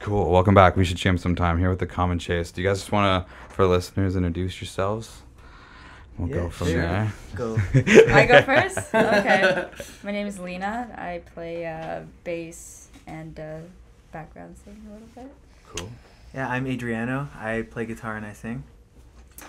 Cool. Welcome back. We should jam some time here with the Common Chase. Do you guys just want to, for listeners, introduce yourselves? We'll go from there. Go. I go first? Okay. My name is Lena. I play bass and background sing a little bit. Cool. Yeah, I'm Adriano. I play guitar and I sing.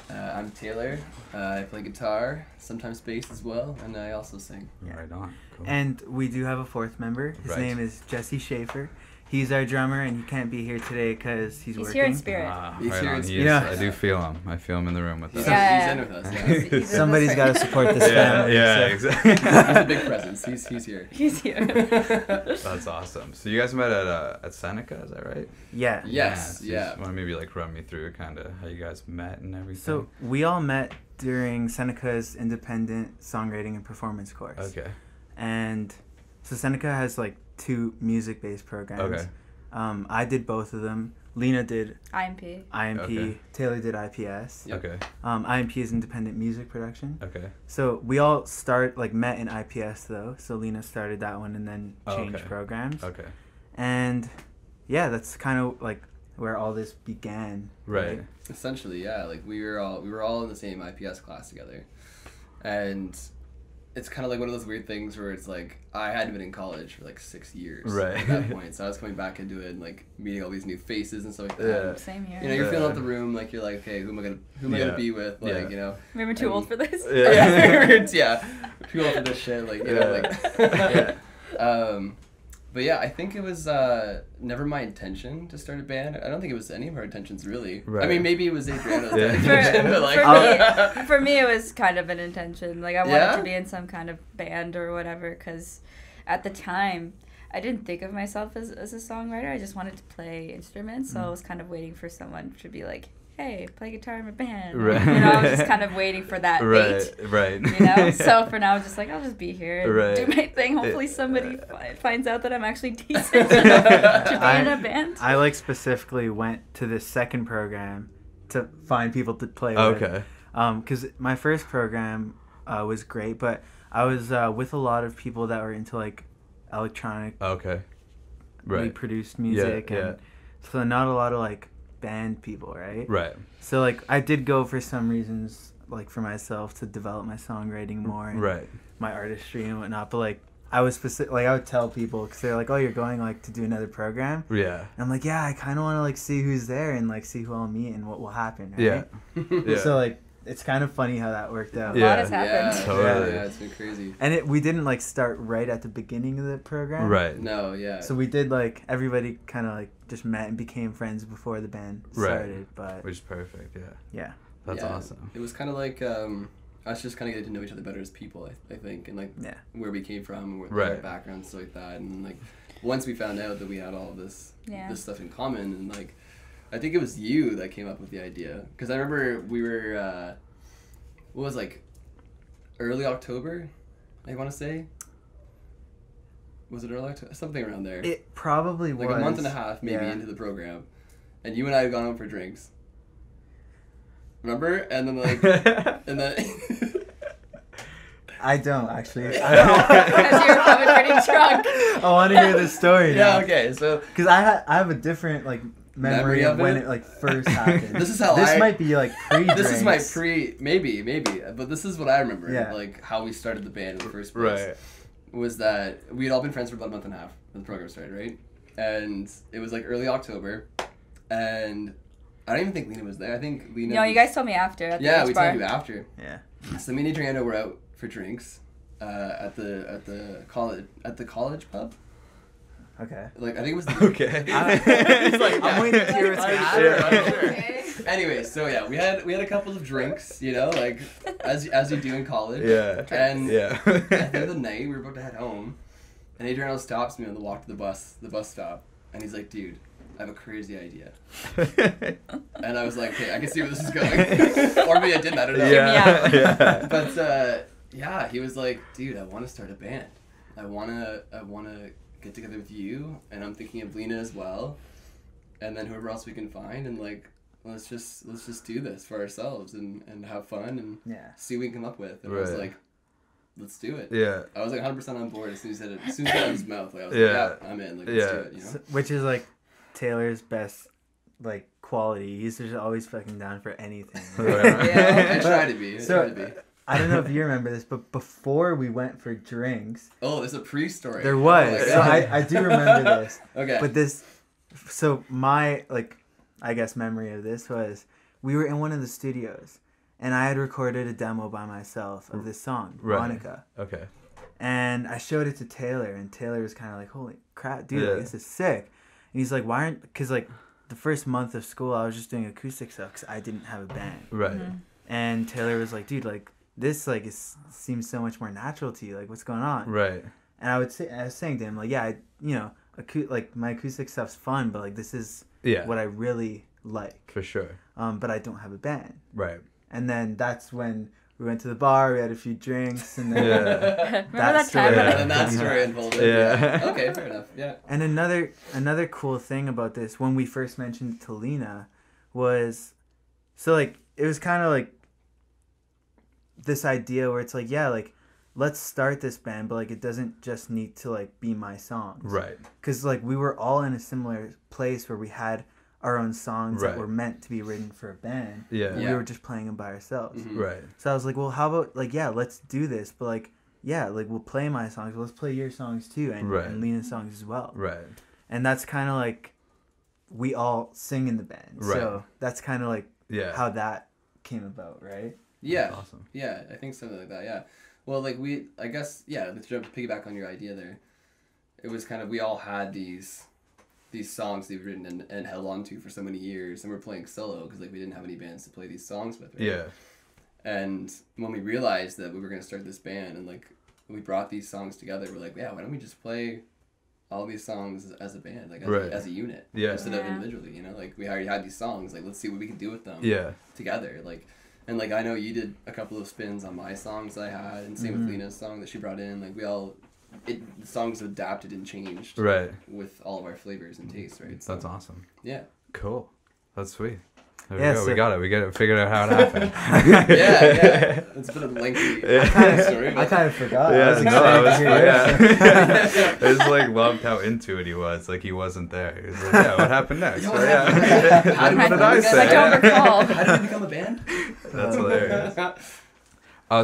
I'm Taylor. I play guitar, sometimes bass as well, and I also sing. Yeah. Right on. Cool. And we do have a fourth member. His name is Jesse Shafer. He's our drummer, and he can't be here today because he's working. Here in spirit. He's right here on. in He is, spirit. I do feel him. I feel him in the room with us. Yeah. He's in with us. Yeah. He's Somebody's got to support this family. Yeah, so. exactly. He's a big presence. He's here. He's here. That's awesome. So you guys met at Seneca, is that right? Yeah. Yes. So you Yeah. just want to maybe like run me through kind of how you guys met and everything? So we all met during Seneca's independent songwriting and performance course. Okay. And so Seneca has like 2 music-based programs. Okay. I did both of them. Lena did IMP. IMP. Okay. Taylor did IPS. Yep. Okay. IMP is independent music production. Okay. So we all met in IPS though. So Lena started that one and then changed okay. programs. Okay. And yeah, that's kind of like where all this began. Right. Essentially, yeah. Like we were all in the same IPS class together, and it's kind of like one of those weird things where it's like I hadn't been in college for like 6 years Right. at that point, so I was coming back into it and like meeting all these new faces and stuff like that. Yeah. Same here. You know, you're filling out the room, like you're like, okay, who am I gonna be with? Like, Yeah. you know. Maybe I'm too old for this. Yeah. Too old for this shit, like, you know, like yeah. But yeah, I think it was never my intention to start a band. I don't think it was any of our intentions really. Right. I mean, maybe it was Adriano's Yeah. intention, but like For me, it was kind of an intention. Like, I wanted Yeah? to be in some kind of band or whatever, because at the time, I didn't think of myself as a songwriter. I just wanted to play instruments, so I was kind of waiting for someone to be like, hey, play guitar in a band. Right. You know, I was just kind of waiting for that bait. Right. You know? So for now, I'm just like, I'll just be here and Right. do my thing. Hopefully somebody finds out that I'm actually decent enough to be in a band. I like specifically went to this second program to find people to play with. Okay. Because my first program was great, but I was with a lot of people that were into like electronic Okay. Right. produced music, Yeah. and so not a lot of like band people, right? Right. So like I did go for some reasons, like for myself to develop my songwriting more, and Right. my artistry and whatnot. But like I was specific, like I would tell people because they're like, "Oh, you're going like to do another program," Yeah. and I'm like, "Yeah, I kind of want to like see who's there and like see who I'll meet and what will happen." Right? Yeah. Yeah. So like it's kind of funny how that worked out. A lot has happened. yeah, Totally. yeah, it's been crazy. And we didn't like start right at the beginning of the program. Right. No, yeah. So we did like everybody kind of like just met and became friends before the band Right. started. But Which is perfect. Yeah. yeah, That's Yeah. awesome. It was kind of like us just kind of getting to know each other better as people, I think, and like yeah, where we came from and where Right. our backgrounds, stuff like that, and like once we found out that we had all this this stuff in common, and like I think it was you that came up with the idea, because I remember we were what was like early October, I want to say. Was it early October? Something around there. it probably Like was a month and a half maybe Yeah. into the program, and you and I had gone out for drinks. Remember? And then like, and then. I don't actually. Because you're probably pretty drunk. I want to hear this story. Yeah. now. Okay. So Because I have a different like memory of of when it? it like first happened. This is how this I- might be like pre. this is my maybe, but this is what I remember. Yeah. Like how we started the band in the first place. Right. Was that we had all been friends for about a month and a half when the program started, right? And it was like early October, and I don't even think Lena was there. I think Lena. No, you guys told me after at the Yeah, beach we bar. told you after. Yeah. So me and Adriano were out for drinks, at the college pub. Okay. Like I think it was. Okay. It's like, I'm waiting to hear what's happening. Okay. Anyway, so yeah, we had a couple of drinks, you know, like as you do in college. Yeah. And Yeah. at the end of the night, we were about to head home, and Adriano stops me on the walk to the bus stop, and he's like, "Dude, I have a crazy idea." And I was like, "Okay, I can see where this is going." Or maybe I didn't. I don't know. Yeah. Yeah. But yeah, he was like, "Dude, I want to start a band. I wanna get together with you, and I'm thinking of Lena as well, and then whoever else we can find, and like." Let's just do this for ourselves and have fun and Yeah. see what we can come up with. And I was Right. like, let's do it. Yeah. I was like 100% on board as soon as he said it. As soon as he got it out of his mouth, like, I was Yeah. like, yeah, I'm in. Like, let's Yeah. do it, you know? Which is like Taylor's best like quality. He's just always fucking down for anything. Yeah, I try to be. I don't know if you remember this, but before we went for drinks... Oh, there's a pre-story. There was. So I do remember this. Okay. But this... So my, like, I guess memory of this was we were in one of the studios, and I had recorded a demo by myself of this song, Monica. Okay. And I showed it to Taylor, and Taylor was kind of like, holy crap, dude, like, this is sick. And he's like, why aren't... Because, like, the first month of school, I was just doing acoustic stuff because I didn't have a band. Right. Mm-hmm. And Taylor was like, dude, like... This like seems so much more natural to you. Like, what's going on? Right. And I was saying to him, like, yeah, like my acoustic stuff's fun, but like this is what I really like. For sure. But I don't have a band. Right. And then that's when we went to the bar. We had a few drinks, and then Remember that time? And that story unfolded. Yeah. Okay, fair enough. Yeah. And another cool thing about this, when we first mentioned it to Lena, was so like it was kind of like this idea where it's like, yeah, like let's start this band, but like it doesn't just need to like be my songs, right? Because like we were all in a similar place where we had our own songs that were meant to be written for a band, and we were just playing them by ourselves, right? So I was like, well, how about like, yeah, let's do this, but like, yeah, like we'll play my songs, but let's play your songs too, and Lena's songs as well, right? And that's kind of like we all sing in the band, so that's kind of like how that came about, right? Yeah. That's awesome. Yeah, I think something like that, yeah. Well, like I guess, to piggyback on your idea there, it was kind of, we all had these songs they've written and held on to for so many years, and we're playing solo because like we didn't have any bands to play these songs with, right? Yeah. And when we realized that we were going to start this band and like we brought these songs together, we're like, yeah, why don't we just play all these songs as a band, like as a unit, instead of individually, you know? Like we already had these songs, like let's see what we can do with them together, like. And, like, I know you did a couple of spins on my songs I had, and same with Lena's song that she brought in. Like, the songs adapted and changed. Right. With all of our flavors and tastes, right? So, that's awesome. Yeah. Cool. That's sweet. There we go. So we got it. We get it. Figured out how it happened. yeah. It's been a lengthy story. I kind of forgot. I just, like, loved how into it he was. Like, he wasn't there. He was like, yeah, what happened next? What did I say? I don't recall. How did we become a band? That's hilarious.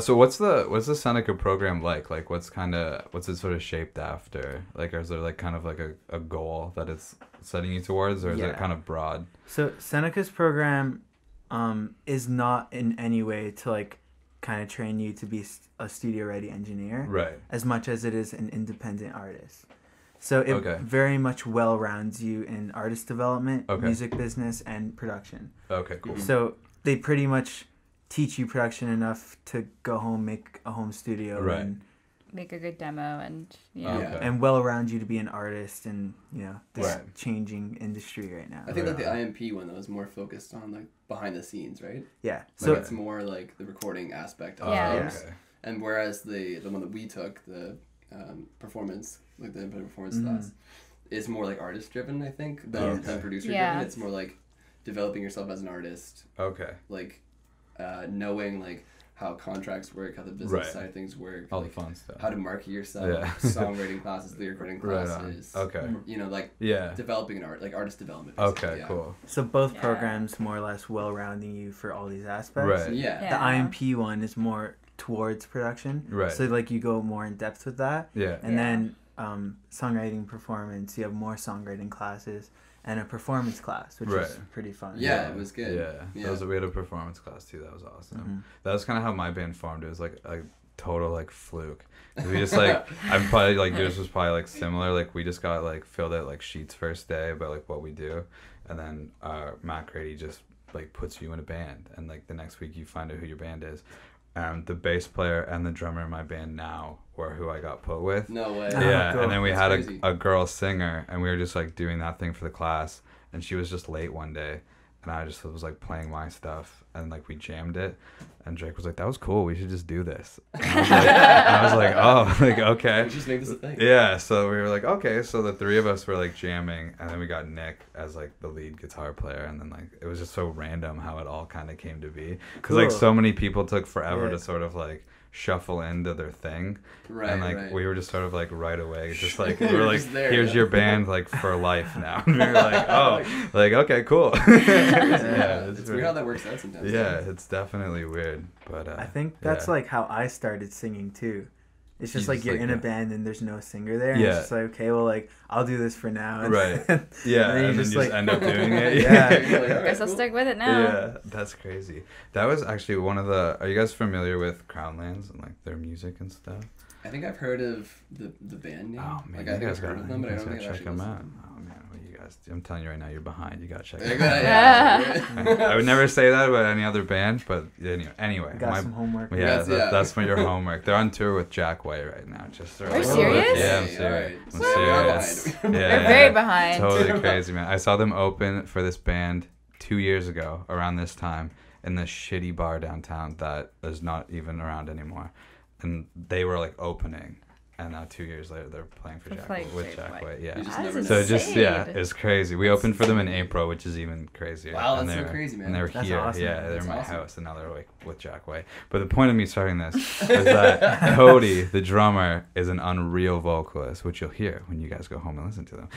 So what's the Seneca program like? Like, what's it sort of shaped after? Like, is there like kind of like a goal that it's setting you towards, or is it kind of broad? So Seneca's program is not in any way to like kind of train you to be a studio ready engineer, right? As much as it is an independent artist. So it very much well rounds you in artist development, music business, and production. Okay, cool. So they pretty much teach you production enough to go home, make a home studio, and make a good demo, and and well around you to be an artist in this changing industry right now. I think like the IMP one that was more focused on like behind the scenes, right? Yeah, like so it's more like the recording aspect of things. Okay. And whereas the one that we took, the performance, like the input performance class, is more like artist driven, I think, than producer driven. It's more like developing yourself as an artist. Okay. Like knowing like how contracts work, how the business side of things work, all like, the fun stuff, how to market yourself, songwriting classes, lyric writing classes. You know, like developing artist development. Okay, cool. So both programs more or less well rounding you for all these aspects. Right. Yeah. The IMP one is more towards production. Right. So like you go more in depth with that. Yeah. And then songwriting performance, you have more songwriting classes. And a performance class, which is pretty fun. Yeah, it was good. Yeah. We had a performance class too. That was awesome. That was kind of how my band formed. It was like a total like fluke. We just like, I'm probably like yours was probably like similar. Like we just got like filled out like sheets first day about like what we do, and then Matt Grady just like puts you in a band, and like the next week you find out who your band is. The bass player and the drummer in my band now were who I got put with. No way. Yeah, cool. And then we had a girl singer, and we were just like doing that thing for the class, and she was just late one day, and I just was like playing my stuff, and like we jammed it, and Drake was like, "That was cool. We should just do this." And I was like, "Oh, like okay." Let's just make this a thing. Yeah. So we were like, okay. So the three of us were like jamming, and then we got Nick as like the lead guitar player, and then like it was just so random how it all kind of came to be, because like so many people took forever to sort of like shuffle into their thing. Right, and like right. we were just sort of like right away, just like we were like, there, here's yeah. your band like for life now. And we were like, oh, like okay, cool. Yeah, it's weird how that works out sometimes. Yeah, it's definitely weird, but I think that's like how I started singing too. It's just like you're in a band and there's no singer there. And it's just like, okay, well, like I'll do this for now. And right. Yeah, and then you just end up doing it. Yeah. I guess I'll stick with it now. Yeah, that's crazy. That was actually one of the. Are you guys familiar with Crownlands and like their music and stuff? I think I've heard of the band name. Oh man, like, I think I've heard of them, but I don't think I've check actually them listened out. to them. Oh man, well, you guys, I'm telling you right now, you're behind. You gotta check Yeah, them out. yeah. I would never say that about any other band, but anyway, Got some homework. Yeah, Yeah. that's for your homework. They're on tour with Jack White right now. Just Are you serious? Yeah, I'm Hey, serious. alright. I'm So serious. we're behind. They're very behind. Totally crazy, man. I saw them open for this band 2 years ago around this time in this shitty bar downtown that is not even around anymore, and they were like opening. And now 2 years later, they're playing for Jack White with Jack White. Yeah. You just That's never So know. just it's crazy. We opened for them in April, which is even crazier. Wow, And that's they so were- crazy, man. And they were That's here. awesome. Yeah, they're That's in my awesome. house, and now they're like with Jack White. But the point of me starting this is that Cody, the drummer, is an unreal vocalist, which you'll hear when you guys go home and listen to them.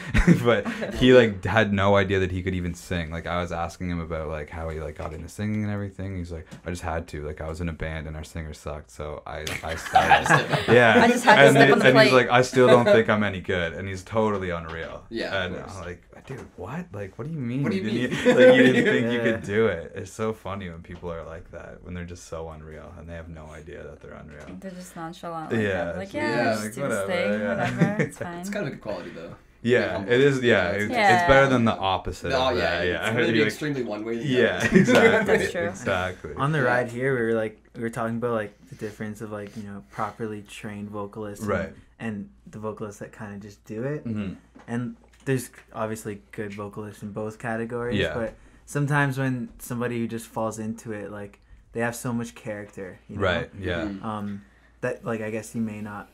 But he like had no idea that he could even sing. Like I was asking him about like how he like got into singing and everything. He's like, I just had to. Like I was in a band and our singer sucked, so I started. Yeah. I just had to step on the and plate. he's like, I still don't think I'm any good, and he's totally unreal. Yeah, And of course. I'm like, dude, what? Like, what do you mean? What do you mean? Like, you didn't think you Yeah. could do it. It's so funny when people are like that, when they're just so unreal and they have no idea that they're unreal. They're just nonchalant. Like Yeah, that. Like, it's yeah, yeah, just like, do this whatever, thing, yeah. whatever. It's fine. It's kind of a good quality though. Yeah, humble. it is. Yeah, It's- it's Yeah. better than the opposite. Oh of yeah, that. It's Yeah, really You're like- extremely one way. yeah, exactly. That's true. Exactly. On the Yeah. ride here, we were talking about like the difference of like properly trained vocalists, Right. and the vocalists that kind of just do it. Mhm. And there's obviously good vocalists in both categories, Yeah. but sometimes when somebody who just falls into it, like they have so much character, Right. Yeah. Mhm. that like I guess they may not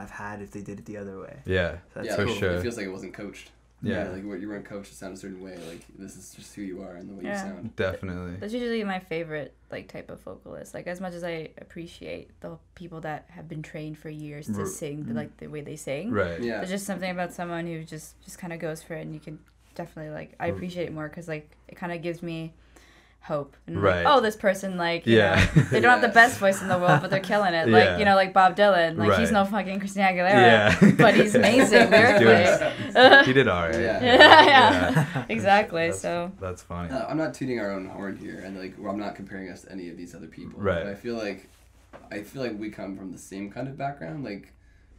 have had if they did it the other way. Yeah. So that's Yeah, for cool. sure. It feels like it wasn't coached. Yeah. Like you weren't coached to sound a certain way. Like this is just who you are and the way Yeah. you sound. Definitely. That's usually my favorite like type of vocalist. Like as much as I appreciate the people that have been trained for years to sing like the way they sing. Right. Yeah. There's just something about someone who just kind of goes for it, and you can definitely like I appreciate it more because like it kind of gives me hope. And Right. like, oh, this person like you Yeah. know, they don't have the best voice in the world, but they're killing it. Like Yeah. like Bob Dylan. Like he's Right. no fucking Christina Aguilera. Yeah. But he's amazing He's doing lyrically. He did alright. Yeah. Yeah. Exactly. That's- So that's funny. I'm not tooting our own horn here, and like I'm not comparing us to any of these other people. Right. But I feel like we come from the same kind of background. Like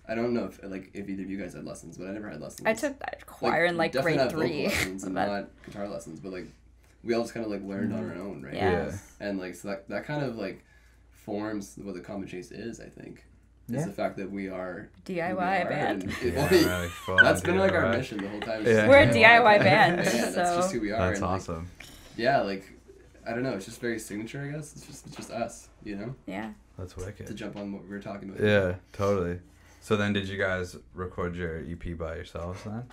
I don't know if either of you guys had lessons, but I never had lessons. I took choir in like definitely grade not vocal 3. lessons and but- not guitar lessons, but like we all just kind of like learned on our own, right? Yeah. And like so that kind of like forms what the Common Chase is. I think is Yeah. the fact that we are DIY who we are, band. and Yeah, really full that's on been like our DIY. mission the whole time. Yeah. We're a just DIY band, Yeah, that's so- just who we are. That's and, like, awesome. yeah, like I don't know, it's just very signature, I guess. It's just us, you know, Yeah. That's wicked. to jump on what we were talking about. Yeah, totally. So then, did you guys record your EP by yourselves then?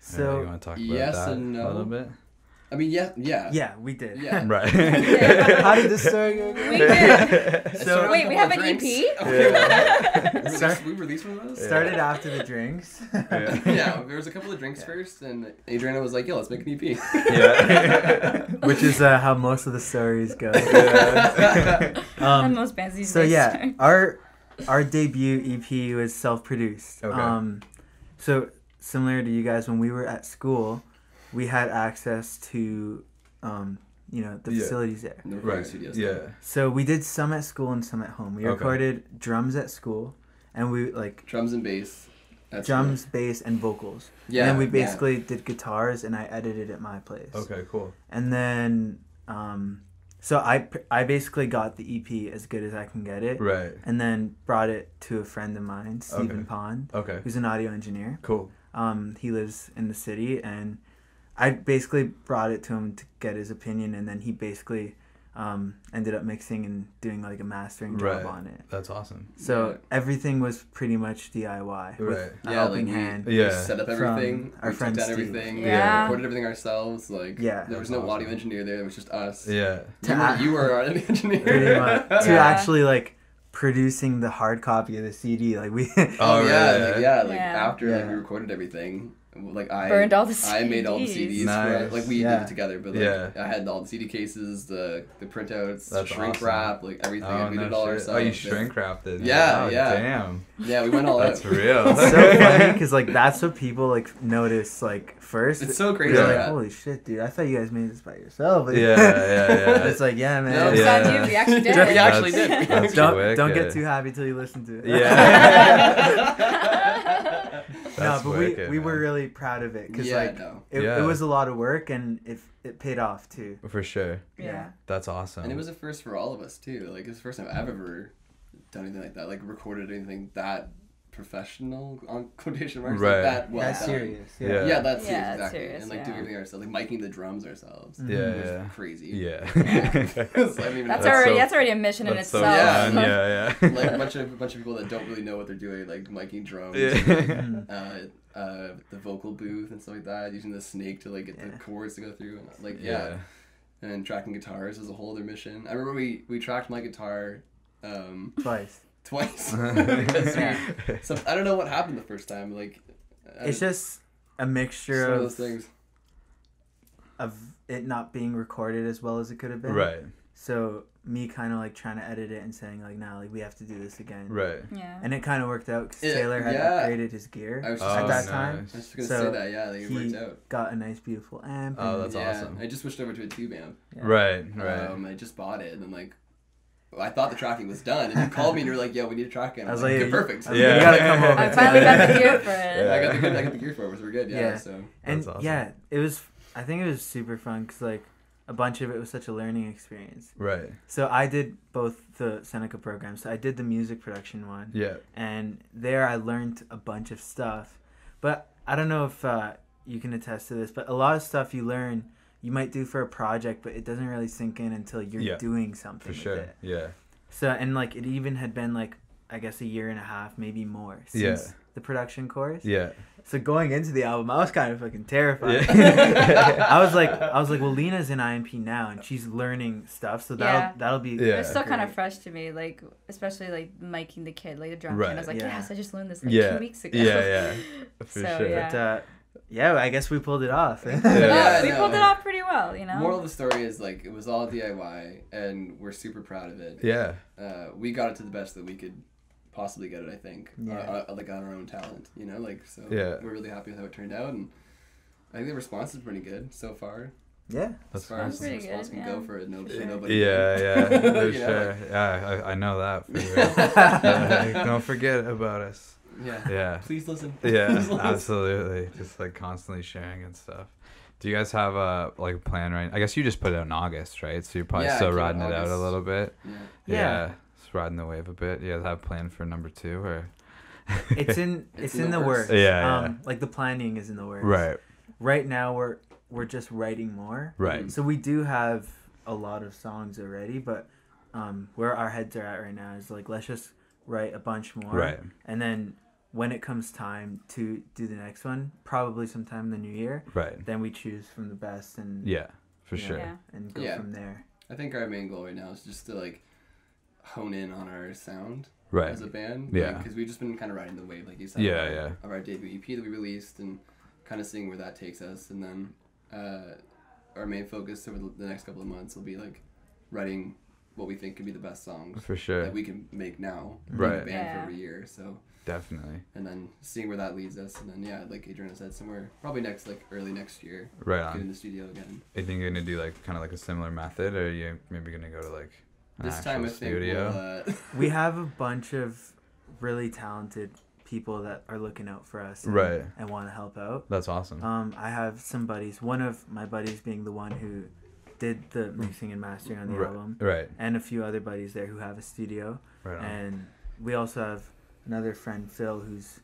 So you want to talk about yes that and no. a little bit? I mean, yeah. yeah, we did. Yeah. Right. How did this story go? We did. So Wait, we have an drinks. EP? We released one of those? started after the drinks. Yeah, there was a couple of drinks first, and Adriano was like, "Yo, let's make an EP." Yeah. Which is how most of the stories go. And Um, most bands these so days yeah, start. our debut EP was self-produced. Okay. So similar to you guys, when we were at school, we had access to the Yeah. facilities there. The recording Right. studios. Yeah. So we did some at school and some at home. We Okay. recorded drums at school, and we like Drums and bass. That's drums, bass, and vocals. Yeah. And then we yeah. basically did guitars, and I edited at my place. Okay. Cool. And then, so I basically got the EP as good as I can get it, Right. and then brought it to a friend of mine, Stephen Okay. Pond, Okay. who's an audio engineer. Cool. He lives in the city, and I basically brought it to him to get his opinion, and then he basically ended up mixing and doing like a mastering job Right. on it. That's awesome. So Yeah. everything was pretty much DIY with Right. a Yeah, helping like hand. we Yeah. set up From everything. our We took friend down Steve. everything. Yeah. We recorded everything ourselves. Like Yeah. there was That's no audio awesome. engineer there. It was just us. Yeah. To You were our audio engineer. Pretty much to Yeah. actually like producing the hard copy of the CD. Like we. After like we recorded everything. Like I burned all the CDs. I made all the CDs. Nice. Like we did it together, but like I had all the CD cases, the printouts, That's shrink awesome. wrap, like everything. We did it all ourselves. Oh, you shrink wrapped it. Yeah, oh, yeah. Damn. Yeah, we went all That's out. real. It's so funny because like that's what people like notice like first. It's so crazy. They're like, Yeah. holy shit, dude! I thought you guys made this by yourself. Yeah. It's like, yeah, man. No, It's on you. We actually did. We actually did. That's Don't get wicked. too happy till you listen to it. Yeah. No, That's but wicked, we were man. really proud of it because No. it was a lot of work and it paid off too. For sure. Yeah. That's awesome. And it was a first for all of us too. Like it's the first time I've ever done anything like that. Like recorded anything that professional on quotation marks. Right. Like that well That's done. serious. Yeah. Yeah, that's Yeah, serious, exactly. serious, And like doing everything ourselves, like miking the drums ourselves. Mhm. Yeah, It was yeah. crazy. Yeah. I mean, That's so- already a mission in That's so itself. fun. Yeah. like a bunch of people that don't really know what they're doing, like miking drums, Yeah. the vocal booth and stuff like that, using the snake to like get the chords to go through, and, like Yeah. and then tracking guitars is a whole other mission. I remember we tracked my guitar Twice. twice because so I don't know what happened the first time. Like It's just a mixture one of of those things. it not being recorded as well as it could have been. Right. So me kind of like trying to edit it and saying like, nah, like we have to do this again. Right. Yeah. And it kind of worked out because Yeah, Taylor had yeah. upgraded his gear I was at just that Oh, time. nice. I was just gonna So say that, yeah, like it he worked out. got a nice, beautiful amp. Oh, and- that's Yeah, awesome. I just switched over to a tube amp. yeah. Right. I just bought it and then like I thought the tracking was done and you called me and you were like, "Yo, we need a track amp." I was like, like, "Okay, perfect." I was Yeah. like, you gotta come over. I finally got the gear for it. Yeah. I got the gear for it, so we're good. Yeah. So And That's awesome. yeah, it was. I think it was super fun because like a bunch of it was such a learning experience. Right. So I did both the Seneca programs. So I did the music production one, Yeah. and there I learned a bunch of stuff. But I don't know if you can attest to this, but a lot of stuff you learn, you might do for a project, but it doesn't really sink in until you're doing something For with sure. it. Yeah. So and like it even had been like I guess a year and a half, maybe more, since the production course. Yeah. So going into the album, I was kind of fucking terrified. Yeah. I was like, well, Lena's in IMP now, and she's learning stuff, so that'll be. Yeah. It's still kind of great. fresh to me, like especially like miking the kid, like the drum Right. kid. I was like, Yeah. yes, I just learned this like Yeah. 2 weeks ago. Yeah. For So, sure. yeah. But yeah, I guess we pulled it off. Yeah, Yeah, we no. pulled it off pretty well, you know. moral of the story is like it was all DIY and we're super proud of it. Yeah. We got it to the best that we could possibly get it, I think. Yeah. Like on our own talent, you know, like so. Yeah. We're really happy with how it turned out, and I think the response is pretty good so far. Yeah. That's As far as pretty the response good, can yeah. go for it, nobody. Yeah, for You know, sure. like- Yeah, I know that for sure. Don't forget about us. Yeah. Yeah. Please listen. Yeah, Please listen. absolutely. Just like constantly sharing and stuff. Do you guys have a like plan right? I guess you just put it out in August, right? So you're probably Yeah, still I came riding out it out a August. little bit. Yeah. Yeah. Just riding the wave a bit. You guys have a plan for number 2 or? It's in the works. Yeah. Like the planning is in the works. Right. Right now we're just writing more. Right. So we do have a lot of songs already, but where our heads are at right now is like let's just write a bunch more. Right. And then when it comes time to do the next one, probably sometime in the new year, Right. then we choose from the best and Yeah, for you know, sure. Yeah. and go Yeah. from there. I think our main goal right now is just to like hone in on our sound Right. as a band. Yeah. Because we've just been kind of riding the wave, like you said. Yeah, of, yeah. Of our debut EP that we released and kind of seeing where that takes us. And then our main focus over the next couple of months will be like writing what we think could be the best songs For sure. that we can make now. Right. Being a band Yeah. for every year. So, Definitely. and then seeing where that leads us. And then, yeah, like Adriano said, somewhere probably early next year. Right Get in on. the studio again. You think you're gonna do like kind of like a similar method, or are you maybe gonna go to like an This time I actual think studio? we'll, We have a bunch of really talented people that are looking out for us Right. and want to help out. That's awesome. I have some buddies, one of my buddies being the one who did the mixing and mastering on the album, Right. and a few other buddies there who have a studio. Right on. And we also have another friend, Phil, who's,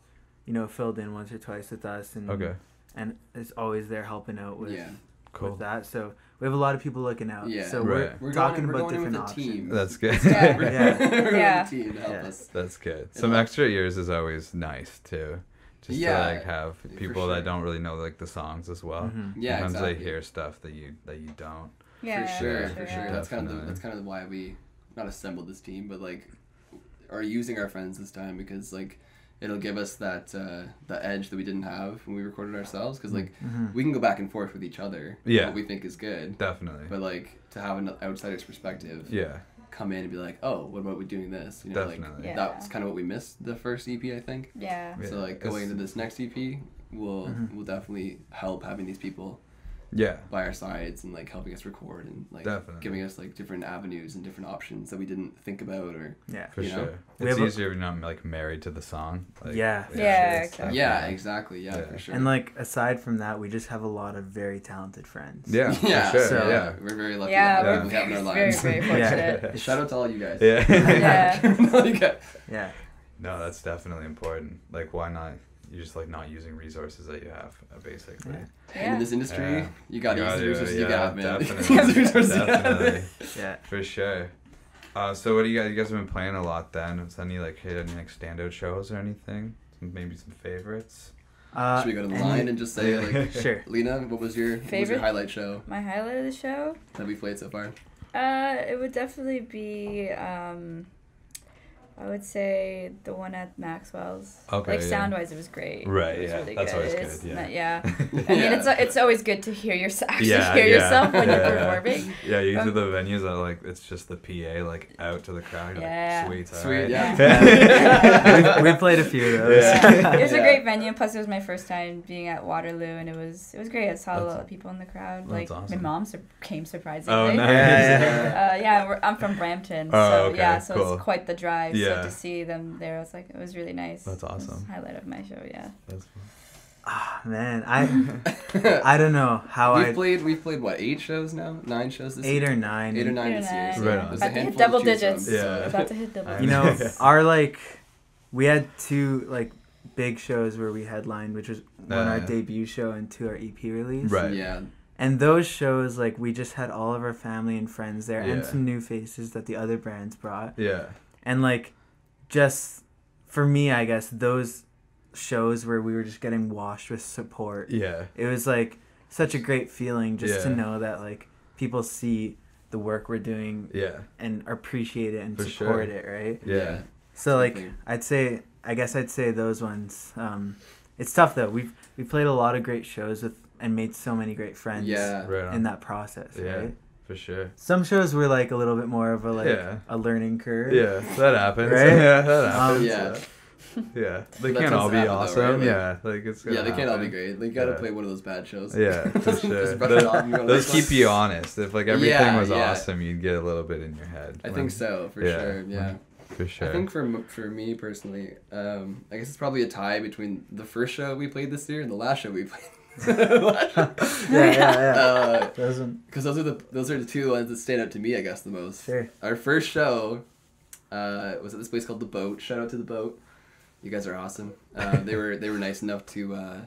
filled in once or twice with us and Okay. and is always there helping out with, yeah. Cool. with that. So we have a lot of people looking out. Yeah. So Right. We're talking going, about we're going in different with a options. team. That's good. Yeah. We're Yeah. going with Yeah. a team to help Yeah. us. That's good. And Some like- extra ears is always nice too. Just Yeah, to like have for people sure. that don't really know like the songs as well. Mhm. Yeah, Sometimes exactly. they hear stuff that you don't. Yeah, for sure, yeah, for yeah. sure. That's kind of Definitely. why we not assembled this team, but like are using our friends this time because like it'll give us that the edge that we didn't have when we recorded ourselves because like we can go back and forth with each other what we think is good definitely, but like to have an outsider's perspective come in and be like, oh, what about we doing this, you know, definitely. like that's kind of what we missed the first EP, I think. So like going into this next EP will definitely help having these people by our sides and like helping us record and like giving us like different avenues and different options that we didn't think about or for sure. It's easier if you're not like married to the song. Like, exactly. For sure. And like aside from that, we just have a lot of very talented friends. For sure. So, we're very lucky. We have in our lives. Very fortunate. Shout out to all you guys. No, that's definitely important. Like, why not? You're just like not using resources that you have, basically. And in this industry, you got to use the resources you got, man. Definitely. For sure. So what do you guys have been playing a lot then? Has any like hit any like standout shows or anything? Maybe some favorites? Should we go to the line and just say like, sure. Lena, what was your highlight show? My highlight of the show that we played so far? It would definitely be I would say the one at Maxwell's. Okay. Like sound-wise, it was great. Right. It was really that's good. Always good. I mean, it's always good to hear yourself yourself when you're performing. Yeah, usually the venues that like it's just the PA like out to the crowd. Like, sweet. We played a few of those. It was a great venue. Plus, it was my first time being at Waterloo, and it was great. I saw a lot of people in the crowd. Like awesome. my mom came surprisingly. Oh, nice. I'm from Brampton, so so cool. it's quite the drive. Yeah. So to see them there, it was really nice. That's awesome. It was the highlight of my show. That's fun. Man, I don't know how we've played what 8 shows now, 9 shows this 8 year? or 9. 8 or 9 this year. So right on. About to hit double digits. About to hit double digits. You know, our like we had 2 like big shows where we headlined, which was one our debut show and 2 our EP release. Right. Yeah. And those shows, like, we just had all of our family and friends there and some new faces that the other brands brought. Yeah. And, like, just for me, I guess, those shows where we were just getting washed with support. Yeah. It was, like, such a great feeling just to know that, like, people see the work we're doing and appreciate it and support it, right? Yeah. So, like, I'd say those ones. It's tough, though. We played a lot of great shows with and made so many great friends in that process, right? For sure. Some shows were like a little bit more of a a learning curve. Yeah, that happens. Right? Yeah, that happens. They But can't all be awesome. Though, right? Like it's they can't all be great. Like, you gotta play one of those bad shows. Yeah, for sure. Those keep you honest. If like everything was awesome, you'd get a little bit in your head. I think so, for sure. Yeah. For sure. I think for me personally, I guess it's probably a tie between the first show we played this year and the last show we played. Because those are the 2 ones that stand out to me, I guess, the most. Sure. Our first show was at this place called The Boat. Shout out to The Boat. You guys are awesome. They were nice enough to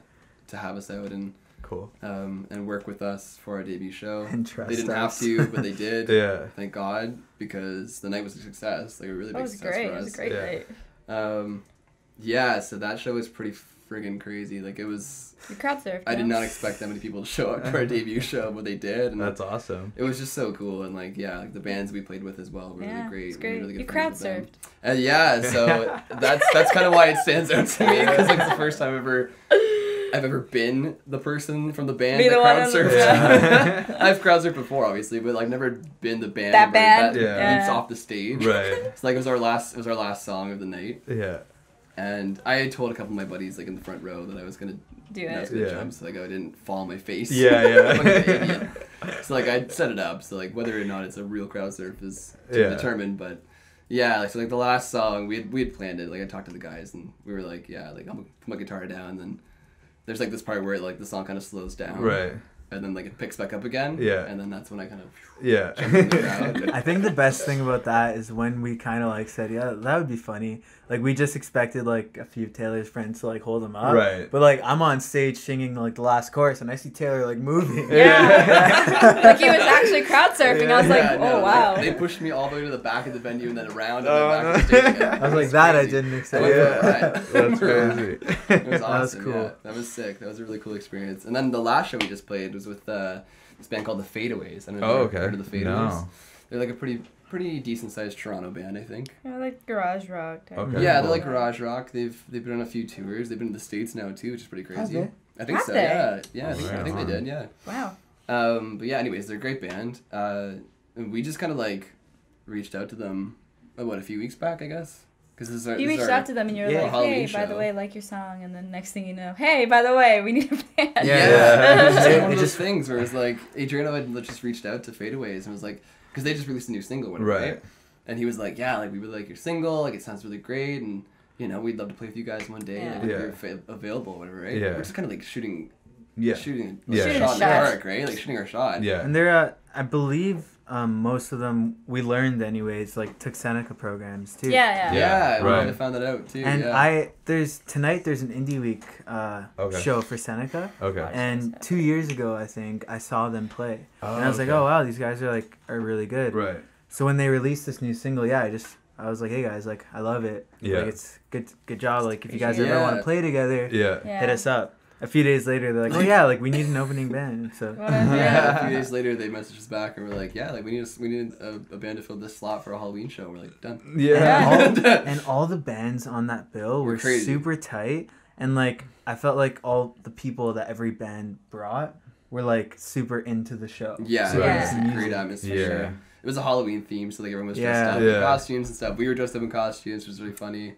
have us out and cool and work with us for our debut show. And trust they didn't us. have to, but they did. Thank God, because the night was a success. Like a really big success for us. It was a great night. So that show was pretty friggin' crazy. Like, it was... The crowd surfed. I did not expect that many people to show up for our debut show, but they did. And that's awesome. It was just so cool. And, like, the bands we played with as well were really great. It's great. Really good you crowd surfed. And so that's kind of why it stands out to me, because like, it's the first time I've ever been the person from the band that crowd surfed. I've crowd surfed before, obviously, but like never been the band that leaps off the stage. Right. It's like it was our last song of the night. Yeah. And I had told a couple of my buddies like in the front row that I was gonna jump, so like I didn't fall on my face. Yeah. Like an idiot. So like I set it up, so like whether or not it's a real crowd surf is to determine, but. Yeah, like, so like the last song we had planned it. Like I talked to the guys and we were like, like I'm gonna put my guitar down, and then there's like this part where like the song kind of slows down, right, and then like it picks back up again, and then that's when I kind of jumped in the crowd. I think the best thing about that is when we kind of like said, that would be funny. Like we just expected like a few of Taylor's friends to like hold him up, right? But like I'm on stage singing like the last chorus, and I see Taylor like moving. Like he was actually crowd surfing. I was like, wow. They pushed me all the way to the back of the venue and then around and then back to the stage again. I was like, that crazy. I didn't expect. That's crazy. It was awesome. That was cool. Yeah. That was sick. That was a really cool experience. And then the last show we just played was with this band called the Fadeaways. I don't know if you've heard of the Fadeaways. No. They're like a pretty pretty decent sized Toronto band, I think. Yeah, like garage rock type. Okay. Yeah, they're like garage rock. They've been on a few tours. They've been to the States now too, which is pretty crazy. Have I think Have so. they? Yeah. I think they did. Yeah. Wow. But yeah, anyways, they're a great band. And we just kind of like reached out to them, a few weeks back, I guess. Because You reached out to them and you're like, hey, Halloween by the show. way, like your song, and then next thing you know, hey, by the way, we need a band. Yeah. It was just one of It those just- things where it's like Adriano had just reached out to Fadeaways and was like, because they just released a new single, whatever, right? And he was like, yeah, like we really like your single, like it sounds really great, and we'd love to play with you guys one day, like, if you're available, whatever, right? Yeah. We're just kind of like shooting Yeah. shooting Yeah. a shot in the dark, right? Like shooting our shot. Yeah. And they're, I believe, most of them we learned anyways, like took Seneca programs too. Yeah. Yeah, we right. might have found that out too. And yeah. there's an Indie Week Okay. show for Seneca. Okay. And 2 years ago, I think I saw them play, Oh, and I was like, okay. oh wow, these guys are really good. Right. So when they released this new single, I was like, hey guys, like I love it. Yeah. Like it's good job. Like if you guys ever Yeah. want to play together, Yeah. hit us up. A few days later, they're like, oh yeah, like we need an opening band. So Yeah, a few days later, they messaged us back and were like, "Yeah, like we need a band to fill this slot for a Halloween show." We're like, "Done." Yeah. and all the bands on that bill were Crazy. super tight, and like I felt like all the people that every band brought were like super into the show. Yeah, Super Right. into it's the a music. great atmosphere. Yeah. It was a Halloween theme, so like everyone was Yeah. dressed up Yeah. in costumes and stuff. We were dressed up in costumes, which was really funny. It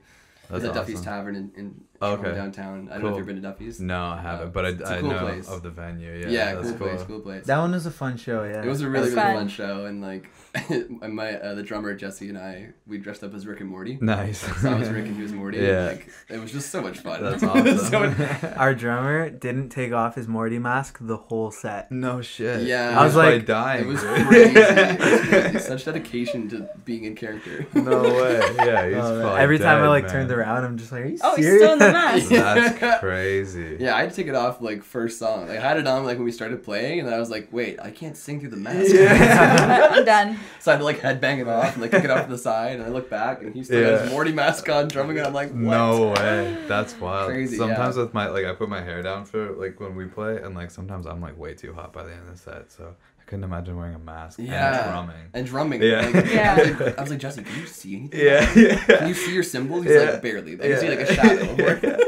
was That's at Duffy's awesome. Tavern in Okay. downtown. I don't know if Cool. you've been to Duffy's. No, I haven't, but It's a I cool know place. of the venue. Yeah. Yeah, That's cool place. That one was a fun show. Yeah, It was a really, That's really fun. fun show, and like the drummer Jesse and we dressed up as Rick and Morty. Nice. So I was Rick and he was Morty. Yeah. And, like it was just so much fun. That's It was so awesome. much- Our drummer didn't take off his Morty mask the whole set. No shit. Yeah. I was like- dying. It was dude. crazy. It was crazy. Such dedication to being in character. No way. Yeah, he's probably Every time I dead, man. turned around, I'm just like, are you Oh, he's serious? still in the mask. That's crazy. Yeah, I had to take it off like first song. Like, I had it on like when we started playing, and then I was like, wait, I can't sing through the mask. I'm done. So I had to like headbang it off and like kick it off to the side, and I look back, and he still got his Yeah. Morty mask on, drumming, and I'm like, what? No way. That's wild. Crazy, Sometimes yeah. with my I put my hair down for like when we play, and like sometimes I'm like way too hot by the end of the set, so I couldn't imagine wearing a mask Yeah. and drumming. And drumming. Yeah. Like, Yeah. I was like, Jesse, can you see anything? Yeah. Can you see your symbols? He's Yeah. like, barely. I can see like a shadow.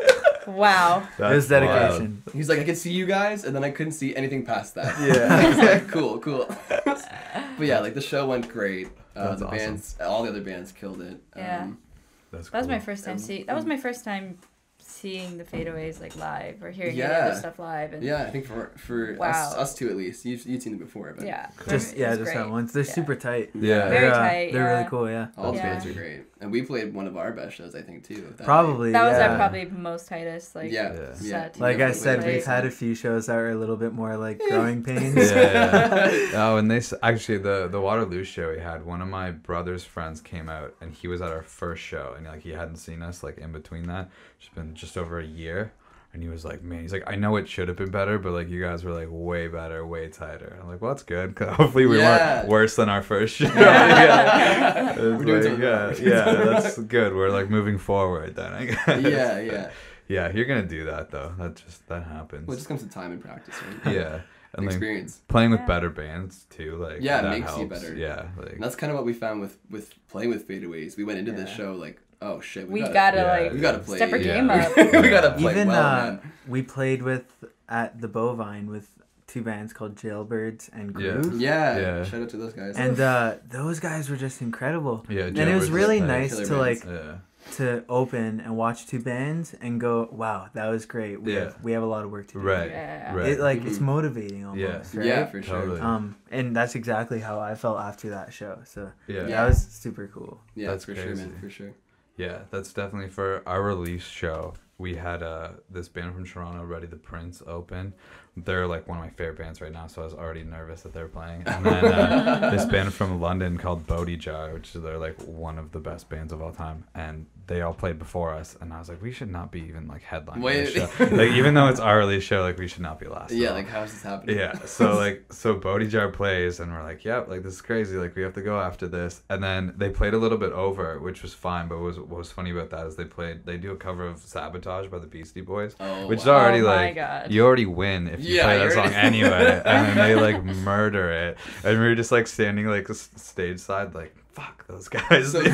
Wow. It was dedication. He's like, I could see you guys, and then I couldn't see anything past that. Yeah. I was like, cool. But yeah, like the show went great. That's The awesome. bands, all the other bands killed it. Yeah. That's That was cool. my first time seeing. That was my first time seeing the Fadeaways like live or hearing any Yeah. other stuff live. And Yeah, I think for Wow. us two at least. You'd seen them before, but yeah, Just it was just great. that once. They're Yeah. super tight. Yeah. Very They're, tight, They're yeah. really cool. Yeah. all the Yeah. bands are great, and we played one of our best shows, I think, too. that Probably. That was yeah. our probably most tightest like Yeah. Yeah. set. Like I said, Definitely. we've had a few shows that were a little bit more like growing pains. Yeah. Oh, and actually the Waterloo show we had, one of my brother's friends came out, and he was at our first show, and like he hadn't seen us like in between that. It's been just over a year. And he was like, man, he's like, I know it should have been better, but like you guys were like way better, way tighter. I'm like, well, that's good, because hopefully we weren't worse than our first show. Yeah. It was We're doing like, something yeah, wrong. that's good. We're like moving forward then, I guess. Yeah. Yeah, you're gonna do that though. That happens. Well, it just comes to time and practice, right? Yeah. And like Experience. playing with Yeah. better bands too, like Yeah, it that makes you helps. better. Yeah, like And that's kind of what we found with playing with Fadeaways. We went into this Yeah. show like, oh shit, We gotta gotta yeah. like we gotta play. step our Yeah. game up. we gotta play Even well, man. we played with at the Bovine with two bands called Jailbirds and Yeah. Groove. Yeah. Yeah. Shout out to those guys. And those guys were just incredible. yeah. And it was Jailbirds really is tight. nice Killer to like bands. Yeah. to open and watch two bands and go, wow, that was great. We Yeah. have a lot of work to do. Right. Yeah. Right. It like it's Mhm. motivating almost. Yeah. Right? Yeah, for sure. Totally. And that's exactly how I felt after that show. So Yeah. that was super cool. Yeah, That's for sure, crazy. man, for sure. Yeah, that's definitely for our release show. We had this band from Toronto, Ready the Prince, open. They're like one of my favorite bands right now, so I was already nervous that they were playing. And then this band from London called Bodhi Jar, which is they're like one of the best bands of all time, and they all played before us. And I was like, we should not be even like headlining this show. Like even though it's our release show, like we should not be last. Yeah, at all. like how's this happening? Yeah, so Bodhi Jar plays, and we're like, yep, like this is crazy, like we have to go after this. And then they played a little bit over, which was fine, but what was funny about that is they do a cover of Sabotage by the Beastie Boys, Oh, which is wow. already Oh my like, God. you already win if you Yeah, play you that song already- anyway, and then they like murder it, and we were just like standing like stage side like fuck those guys. And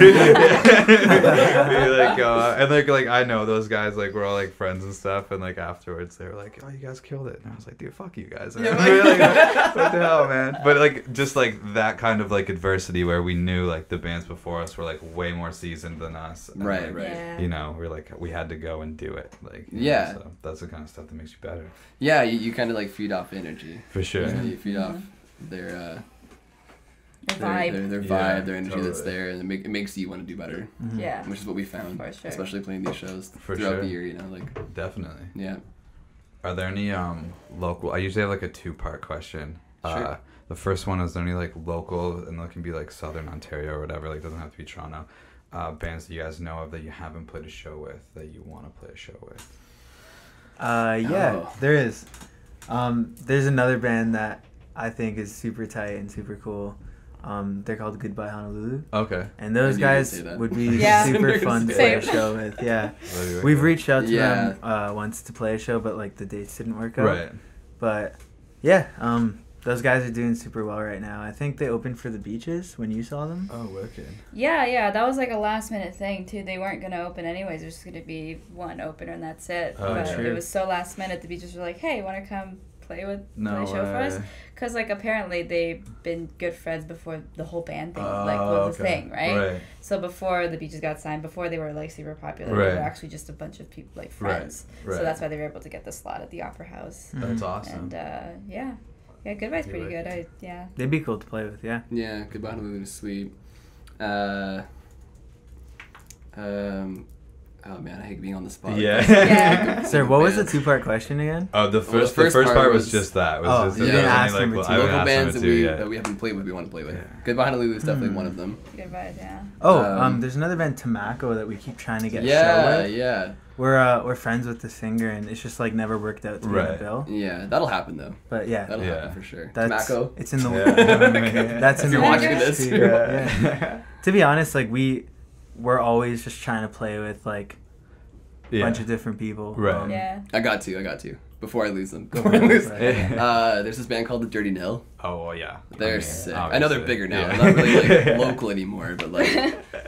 like I know those guys, like we're all like friends and stuff, and like afterwards they were like, oh, you guys killed it, and I was like, dude, fuck you guys. Like, what the hell, man? But like just like that kind of like adversity where we knew like the bands before us were like way more seasoned than us, and, right, like, right. Yeah. You know, we're like, we had to go and do it, like, yeah. So that's the kind of stuff that makes you better. Yeah, you kind of like feed off energy. For sure. You know, you feed off their vibe. Their vibe, their energy that's there, and it makes you want to do better. Mm-hmm. Yeah. Which is what we found, For sure. especially playing these shows For throughout sure. the year. You know, like Definitely. yeah. Are there any local? I usually have like a 2-part question. Sure. The first one is there any like local, and it can be like Southern Ontario or whatever. Like doesn't have to be Toronto. Bands that you guys know of that you haven't played a show with that you want to play a show with. Yeah, Oh. there is. There's another band that I think is super tight and super cool. They're called Goodbye Honolulu. Okay. And those I knew you were gonna guys say that. would be Yeah. super fun to play a Same. show with. Yeah. That'd be We've wicked. reached out to Yeah. them once to play a show, but like the dates didn't work out. Right. But yeah, those guys are doing super well right now. I think they opened for the Beaches when you saw them. Oh, wicked. Yeah, that was like a last minute thing too. They weren't gonna open anyways. There's just gonna be one opener and that's it. Oh, But true. it was so last minute. The Beaches were like, "Hey, want to come play No play a show for us?" way. Because like apparently they've been good friends before the whole band thing Oh, like was a okay. thing, right? Right. So before the Beaches got signed, before they were like super popular, Right. they were actually just a bunch of people like friends. Right. So that's why they were able to get the slot at the Opera House. That's awesome. And yeah, Goodbye's Be pretty wicked. good. They'd be cool to play with, yeah. Yeah, Goodbye Honolulu is sweet. Oh man, I hate being on the spot. Yeah. Yeah. Sir, what was the Bands. 2-part question again? Oh, the Well, first part was was- just that. It was Oh, just you that didn't was ask only, number like, two. I Local haven't asked bands number that two we yet. that we haven't played with, we want to play with. Yeah. Goodbye Honolulu is definitely one of them. Goodbyes, yeah. Oh, Um, there's another band, Tobacco, that we keep trying to get a show Yeah, with. yeah, We're friends with the singer, and it's just like never worked out to get Right. a bill. yeah. That'll happen though. But yeah, That'll Yeah. happen for sure. that's Tobacco. it's in the Yeah. that's in If the you're watching works, this, too. Yeah. To be honest, like we're always just trying to play with like a Yeah. bunch of different people. Right. Yeah. I got to. Before I lose them. Go Before I for it. lose Right. them. There's this band called the Dirty Nil. Oh, well, yeah. They're I mean, sick. I know they're obviously. bigger now. Yeah. They're not really like local anymore, but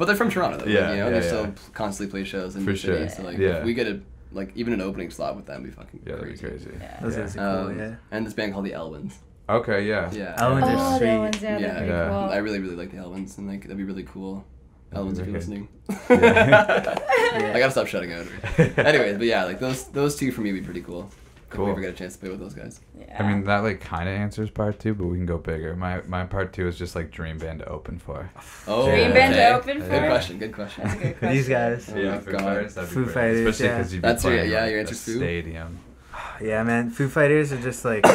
they're from Toronto. Though. Yeah, Like, you know, yeah, they yeah. still constantly play shows in For the city. sure. So like, Yeah. if we get even an opening slot with them, it'd be fucking Yeah, that'd be crazy. crazy. Yeah. Those Yeah. guys are cool. Yeah. And this band called the Elwins. Okay, yeah. Yeah. Elwins are Oh, sweet. the ones, yeah, they're Yeah. pretty Yeah. cool. I really, really like the Elwins, and like that'd be really cool. Elwins, if you're Okay. listening. Yeah. I gotta stop shutting out. Anyways, but yeah, like those two for me would be pretty cool. Cool. If we ever get a chance to play with those guys. Yeah. I mean, that like kind of answers part 2, but we can go bigger. My part 2 is just like dream band to open for. Oh, Dream band to open for? Good Yeah. question. Good question. That's a good question. These guys. Oh my Foo God. Fighters, that'd be Foo great. Fighters, Especially yeah. because you'd be That's your- playing yeah, like, your a answer's Foo? stadium. Yeah, man. Foo Fighters are just like,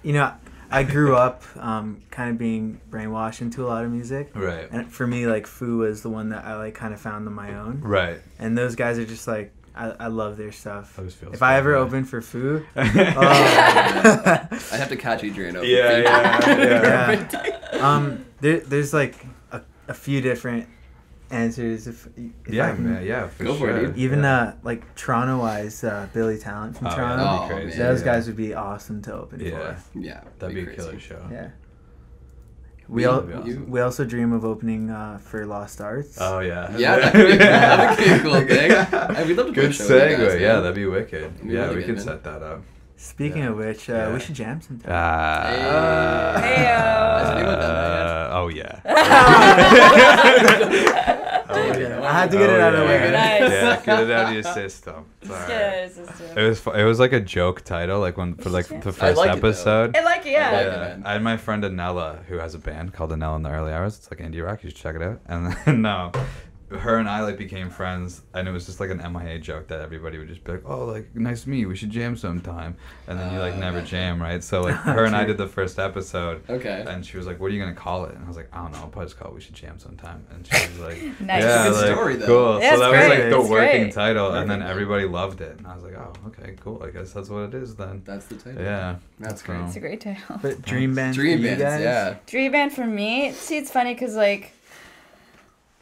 you know, I grew up kind of being brainwashed into a lot of music. Right. And for me, like, Foo was the one that I like kind of found on my own. Right. And those guys are just like, I love their stuff. I just feel If I ever bad. open for Foo, Oh. oh. I'd have to catch Adriano. Yeah. There's like a few different answers. If Yeah, I can, man. Yeah, for Go for sure. it, dude. Even yeah. like Toronto-wise, Billy Talent from Oh, yeah, Toronto. that'd be Oh, crazy. man. Those yeah. guys would be awesome to open Yeah. for. Yeah. That'd be a crazy. killer show. Yeah. Me, you- We also dream of opening for Lost Arts. Oh yeah. Yeah, that'd be a cool thing. We'd love to play a Good show with you segue. guys, Yeah, man. that'd be wicked. That'd be Yeah, really we good, can man. set that up. Speaking Yeah. of which, Yeah. we should jam sometime. Has anyone done that Oh yeah. I had to get it out of the way. Nice. Yeah, get it out of your system. It's all right. Yes, It was like a joke title, like for like the I first like it, though. episode. I like it, yeah. I like it, Yeah, man. I had my friend Anella, who has a band called Anella in the Early Hours. It's like indie rock. You should check it out. And then her and I like became friends, and it was just like an MIA joke that everybody would just be like, "Oh, like nice to meet you. We should jam sometime." And then you like never gotcha. jam, right? So like her and I did the first episode. Okay. And she was like, "What are you gonna call it?" And I was like, "I don't know. I'll probably just call it We Should Jam Sometime." And she was like, Nice. "Yeah, Good like, story, though. cool." Yeah, So it's that was like great. the It's working great. title, and then Perfect. everybody loved it. And I was like, "Oh, okay, cool. I guess that's what it is then." That's the title. Yeah. That's So- great. It's a great title. But Dream Band Dream for you bands, guys? yeah. Dream band for me. See, it's funny because like,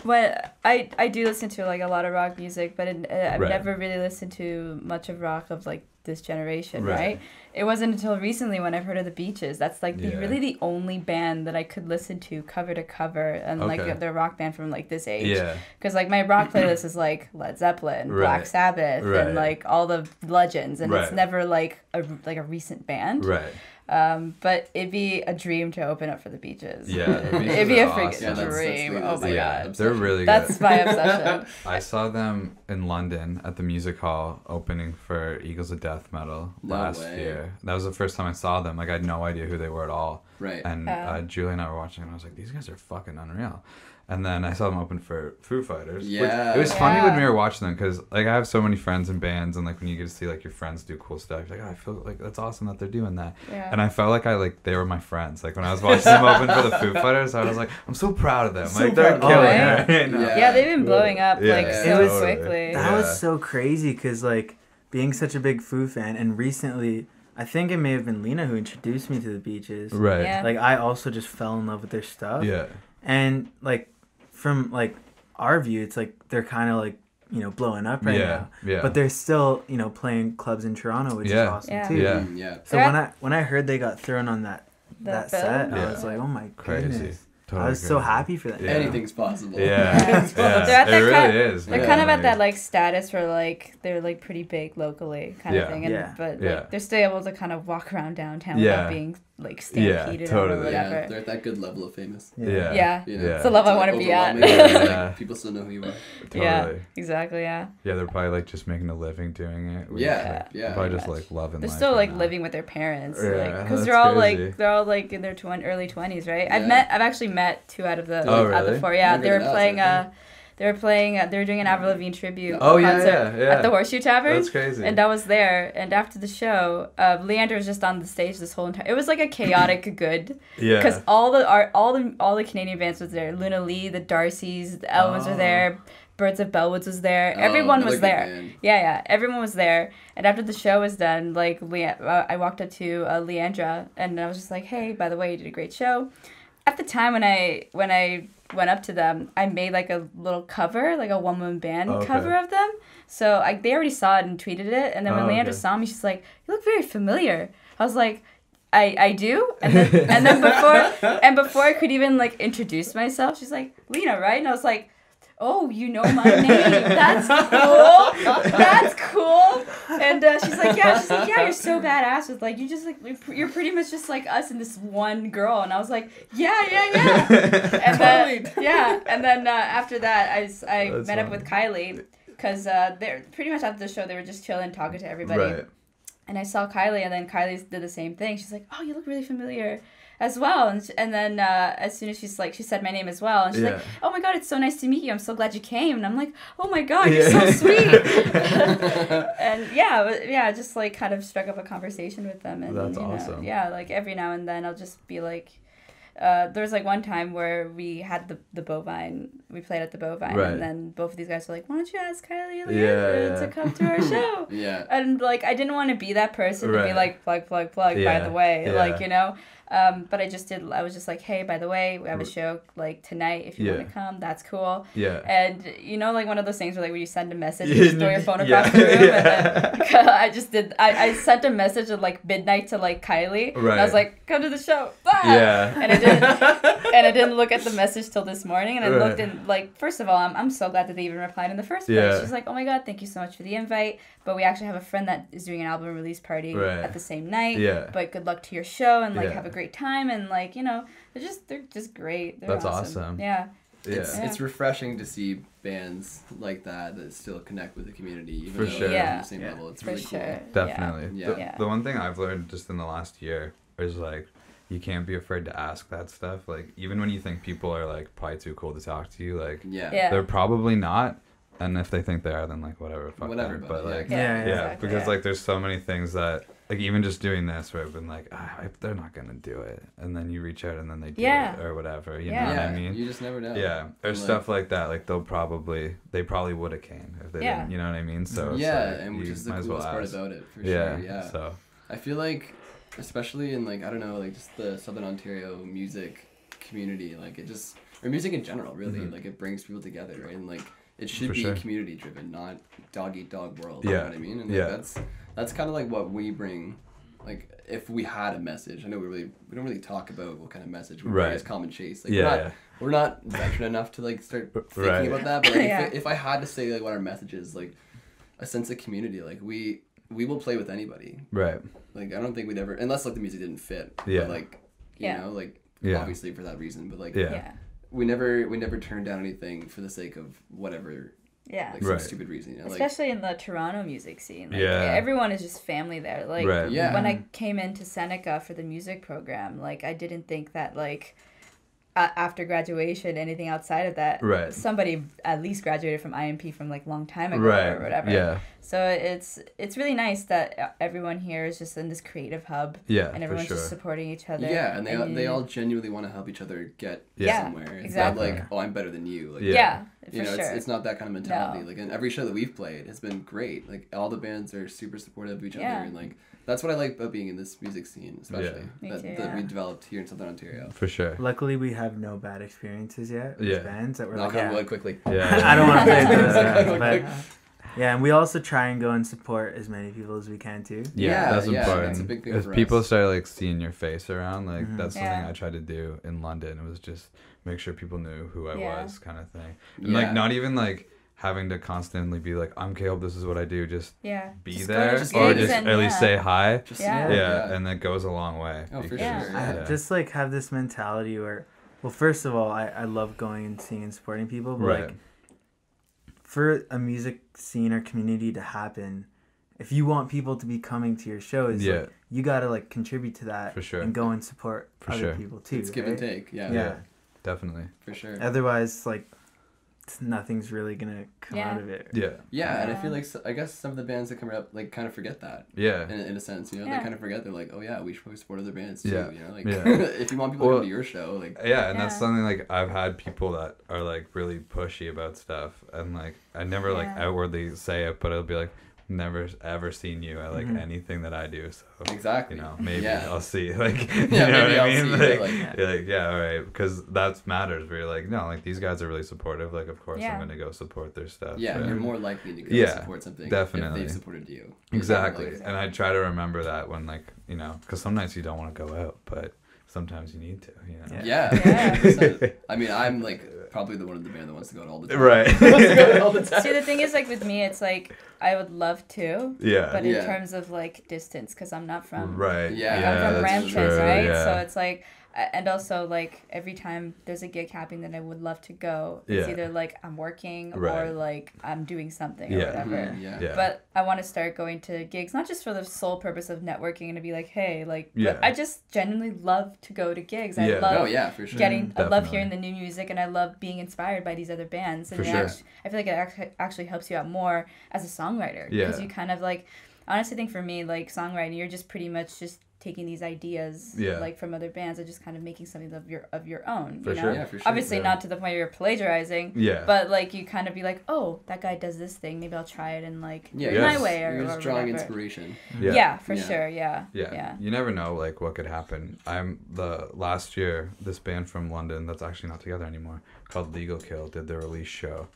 when I do listen to like a lot of rock music, but I've Right. never really listened to much of rock of like this generation, right? It wasn't until recently when I've heard of the Beaches. That's like really the only band that I could listen to cover and like their rock band from like this age. Yeah. Because like my rock playlist is like Led Zeppelin, Black Sabbath, and like all the legends, and it's never like a recent band. Right. But it'd be a dream to open up for the Beaches. Yeah, it'd be a freaking dream. Oh my god, they're really good. That's my obsession. I saw them in London at the Music Hall opening for Eagles of Death Metal last year. That was the first time I saw them. Like I had no idea who they were at all. Right. And Julie and I were watching, and I was like, these guys are fucking unreal. And then I saw them open for Foo Fighters. Yeah. It was funny when we were watching them because, like, I have so many friends in bands, and, like, when you get to see, like, your friends do cool stuff, you're like, oh, I feel like that's awesome that they're doing that. Yeah. And I felt like they were my friends. Like, when I was watching them open for the Foo Fighters, I was like, I'm so proud of them. So like, they're killing it. Yeah, they've been blowing up, like, so quickly. That was so crazy because, like, being such a big Foo fan, and recently... I think it may have been Lena who introduced me to the Beaches. Right. Yeah. Like, I also just fell in love with their stuff. Yeah. And, like, from, like, our view, it's like they're kind of, like, you know, blowing up right now. Yeah. But they're still, you know, playing clubs in Toronto, which is awesome, too. Yeah. Yeah. So when I heard they got thrown on that set, I was like, oh, my goodness. Totally I was so happy for that. Yeah. Anything's possible. Yeah. It really is. They're kind of at that like status where like they're like pretty big locally kind of thing, but like, they're still able to kind of walk around downtown without being like stampeded or whatever. Yeah, they're at that good level of famous. Yeah. You know, it's the level I want to be at. Like, people still know who you are. Totally. Yeah, exactly. Yeah. Yeah, they're probably like just making a living doing it. Probably just like loving. They're still like living with their parents, like because they're all like in their early 20s, right? I've actually met 2 out of the out of the 4. Yeah, they were doing an Avril Lavigne tribute concert at the Horseshoe Tavern. That's crazy. And I was there, and after the show, Leander was just on the stage this whole entire. It was like a chaotic good. Yeah. Because all the Canadian bands was there. Luna Lee, the Darcys, the Elvins were there. Birds of Bellwoods was there. Everyone was there. Yeah, everyone was there. And after the show was done, like I walked up to Leandra, and I was just like, "Hey, by the way, you did a great show." At the time when I went up to them, I made like a little cover, like a one-woman band cover of them. So they already saw it and tweeted it. And then when Leandra saw me, she's like, "You look very familiar." I was like, I do. And then before I could even like introduce myself, she's like, "Lena, right?" And I was like, "Oh, you know my name. That's cool. That's cool." And she's like, "Yeah, you're so badass with like you're pretty much just like us and this one girl." And I was like, "Yeah." And then after that, I met up with Kylie because they're pretty much after the show they were just chilling, talking to everybody. Right. And I saw Kylie, and then Kylie did the same thing. She's like, "Oh, you look really familiar." As well, and then as soon as she said my name as well, and she's like, "Oh my god, it's so nice to meet you. I'm so glad you came." And I'm like, "Oh my god, you're so sweet." And just like kind of struck up a conversation with them, and that's awesome. Like every now and then I'll just be like, there was like one time where we had the Bovine, we played at the Bovine, and then both of these guys were like, "Why don't you ask Kylie to come to our show?" And like I didn't want to be that person to be like plug by the way, like, you know. But I was just like, "Hey, by the way, we have a show like tonight. If you want to come, that's cool." Yeah. And you know, like one of those things where like when you send a message, you just throw your phone across the room. And then I sent a message at like midnight to like Kylie. Right. And I was like, "Come to the show." Ah! Yeah. And I didn't look at the message till this morning. And I looked and like, first of all, I'm so glad that they even replied in the first place. Yeah. She's like, "Oh my god, thank you so much for the invite. But we actually have a friend that is doing an album release party at the same night. Yeah. But good luck to your show and like have a great time." And like, you know, they're just great. They're awesome. Yeah. It's refreshing to see bands like that still connect with the community, even though they're on the same level. It's really cool. Definitely. Yeah. The one thing I've learned just in the last year is like, you can't be afraid to ask that stuff. Like, even when you think people are like probably too cool to talk to you, like they're probably not. And if they think they are, then like whatever, fuck them. But like, exactly, because like there's so many things that like even just doing this where I've been like, they're not gonna do it, and then you reach out and then they do it or whatever. You know what I mean? You just never know. Yeah, or stuff like that. Like they probably would have came if they didn't. You know what I mean? So it's like, and which is the coolest part about it for sure. Yeah. So I feel like, especially in like I don't know, like just the Southern Ontario music community, like it just or music in general, really, like it brings people together, right? And like it should For be sure. community driven, not dog eat dog world. Yeah. You know what I mean? And Yeah. that's kind of like what we bring. Like if we had a message, I know we don't really talk about what kind of message we bring Right. as Common Chase. Like Yeah, we're not veteran enough to like start thinking Right. about that. But like, Yeah. if I had to say like what our message is, like a sense of community, like we will play with anybody. Right. Like I don't think we'd ever, unless like the music didn't fit. Yeah. But like you know, like Yeah. obviously for that reason. But like Yeah. we never turned down anything for the sake of whatever. Yeah. Like some Right. stupid reason, you know. Like, Especially in the Toronto music scene. Like, Yeah. everyone is just family there. Like, Right. Yeah. when I came into Seneca for the music program, like, I didn't think that, like, after graduation, anything outside of that, Right. somebody at least graduated from IMP from, like, long time ago Right. or whatever. Yeah. So it's really nice that everyone here is just in this creative hub. Yeah. And everyone's for sure. just supporting each other. yeah, and they all genuinely want to help each other get Yeah, somewhere. It's exactly. not like, oh, I'm better than you. Like, Yeah, you know, for sure. it's not that kind of mentality. No. Like, and every show that we've played has been great. Like, all the bands are super supportive of each Yeah. other, and like that's what I like about being in this music scene, especially Me that, too, that we yeah. developed here in Southern Ontario. For sure. Luckily, we have no bad experiences yet with Yeah. bands that were Knock like, on yeah. wood quickly. Yeah. I don't want to say those, Knock on wood but quick. yeah, and we also try and go and support as many people as we can too. Yeah, that's yeah, important. that's a big thing If for people us. start like seeing your face around, like Mhm. that's something Yeah. I tried to do in London. It was just make sure people knew who I Yeah. was, kind of thing. And Yeah. like not even like having to constantly be like, I'm Caleb, this is what I do. Just Yeah. be Just there, go to or gigs just and, at least yeah. say hi. Just, Yeah. Yeah, and that goes a long way. Oh, for because- sure. I Yeah. just like have this mentality where, well, first of all, I love going and seeing and supporting people, but Right. like for a music scene or community to happen, if you want people to be coming to your shows, Yeah. like, you gotta like contribute to that For sure. and go and support For other sure. people too. It's give and right? take. Yeah. Yeah. Definitely. For sure. Otherwise, like nothing's really gonna come Yeah. out of it. Yeah. Yeah, and I Yeah. feel like I guess some of the bands that come up like kind of forget that. Yeah. In a sense, you know, Yeah. they kind of forget. They're like, oh yeah, we should probably support other bands too. Yeah. You know, like Yeah. if you want people to Well, come to your show, like Yeah, and that's Yeah. something like I've had people that are like really pushy about stuff, and like I never like Yeah. outwardly say it, but it'll be like, never ever seen you at like Mhm. anything that I do, so exactly. you know maybe Yeah. I'll see like you Yeah, know maybe what I I'll mean, see you, like, like- you're like yeah, all right, because that matters. Where you're like, no, like these guys are really supportive, like of course Yeah. I'm gonna go support their stuff. Yeah, but- you're more likely to go Yeah, support something definitely. if they've supported you. Exactly. Like, And I try to remember that when like, you know, because some nights you don't want to go out, but sometimes you need to, you know. yeah. Yeah. 100%. I mean, I'm like probably the one in the band that wants to go out all the time. Right. Wants to go out all the time. See, the thing is, like, with me, it's like, I would love to, Yeah. but in Yeah. terms of, like, distance, because I'm not from... Right. Yeah. Like, Yeah, I'm from that's Brampton, true, right? yeah. So it's like, and also like every time there's a gig happening that I would love to go, it's Yeah. either like I'm working Right. or like I'm doing something Yeah. or whatever. Mhm, yeah. Yeah. But I want to start going to gigs, not just for the sole purpose of networking and to be like, hey, like, Yeah. but I just genuinely love to go to gigs. I Yeah. love Oh yeah, for sure. I love Definitely. hearing the new music, and I love being inspired by these other bands. And For it sure. I feel like it actually helps you out more as a songwriter, because Yeah. you kind of like, honestly think for me, like songwriting, you're just pretty much just taking these ideas Yeah. like from other bands and just kind of making something of your own. For you know? sure. Yeah, for sure. Obviously Yeah. not to the point where you're plagiarizing. Yeah. But like you kind of be like, oh, that guy does this thing. Maybe I'll try it and like Yeah, do Yes. it my way or, You're just drawing whatever. inspiration. Yeah, for Yeah. sure. Yeah. Yeah. You never know like what could happen. Last year this band from London that's actually not together anymore called Legal Kill did their release show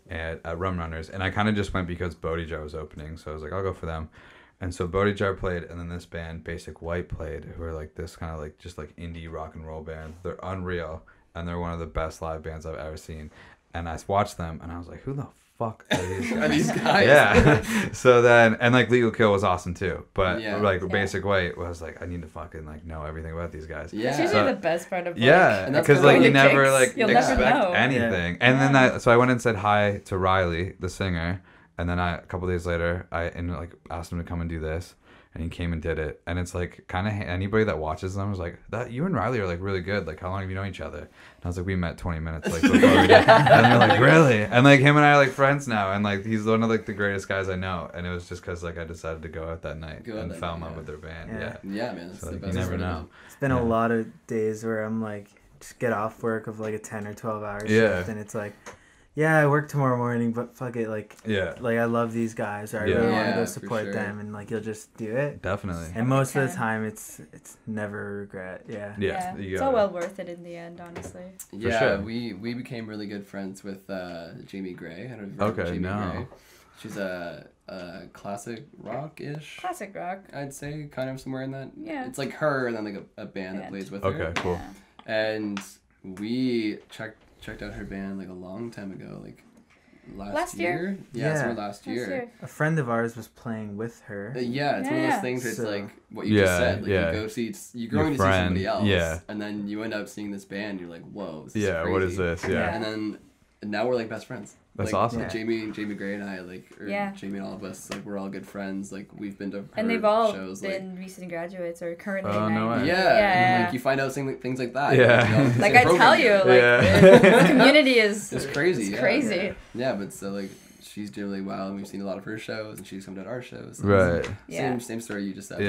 at Rum Runners, and I kind of just went because Bodhi Jar was opening, so I was like, I'll go for them. And so Bodhi Jar played, and then this band Basic White played, who are like this kind of like just like indie rock and roll band. They're unreal, and they're one of the best live bands I've ever seen. And I watched them, and I was like, who the fuck are these guys? Are these guys? Yeah. So then, and like Legal Kill was awesome too, but Yeah. like Yeah. Basic White was like, I need to fucking like know everything about these guys. Yeah. That's usually So- the best part of like, Yeah, And that's because what like going you to never gigs, like you'll never expect know. anything. And then so I went and said hi to Riley, the singer, and then a couple days later I asked him to come and do this, and he came and did it. And it's like kind of anybody that watches them is like, that you and Riley are like really good. Like how long have you known each other? And I was like, we met 20 minutes like before we did. And they're like, really? And like him and I are like friends now, and like he's one of like the greatest guys I know. And it was just because like I decided to go out that night Go out and that fell in night, love yeah. with their band. Yeah. Yeah. Yeah, man. That's So the like, best. you never part know. of It's been Yeah. a lot of days where I'm like, just get off work of like a 10 or 12 hour Yeah. shift, and it's like, yeah, I work tomorrow morning, but fuck it, like I love these guys, or I really want to go support them, and like you'll just do it. Definitely. And most of the time, it's never regret. It's all well worth it in the end, honestly. Yeah, sure. we became really good friends with Jamie Gray. I don't know if you remember Jamie Gray. She's a classic rock-ish. Classic rock. I'd say, kind of somewhere in that. Yeah. It's like her and then like a band that plays with her. Okay, cool. And we checked out her band like a long time ago, like last year. Yeah, last year. A friend of ours was playing with her. It's one of those things where it's like what you just said. Like you're going to see somebody else, and then you end up seeing this band. You're like, whoa, this is crazy. What is this? Yeah. And then now we're like best friends. That's like, awesome. Jamie Gray and I, Jamie and all of us, like we're all good friends. Like we've been to her and they've all shows, been recent graduates or currently. No way. Yeah. Like you find out things like that. Yeah. Like I tell you, the community is. It's crazy. It's crazy. Yeah, but so like she's doing really well, and we've seen a lot of her shows, and she's come to our shows. So right. Same story you just said.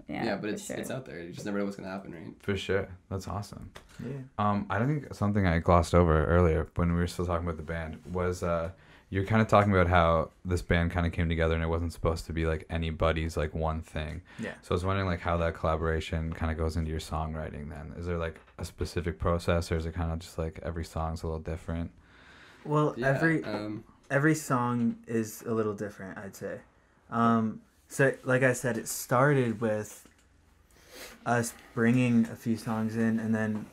Yeah. But it's out there. You just never know what's gonna happen, right? For sure. That's awesome. Yeah. I think something I glossed over earlier when we were still talking about the band was you're kind of talking about how this band kind of came together and it wasn't supposed to be like anybody's like one thing. Yeah. So I was wondering like how that collaboration kind of goes into your songwriting then. Is there like a specific process, or is it kind of just like every song's a little different? Well, every song is a little different, I'd say. So like I said, it started with us bringing a few songs in and then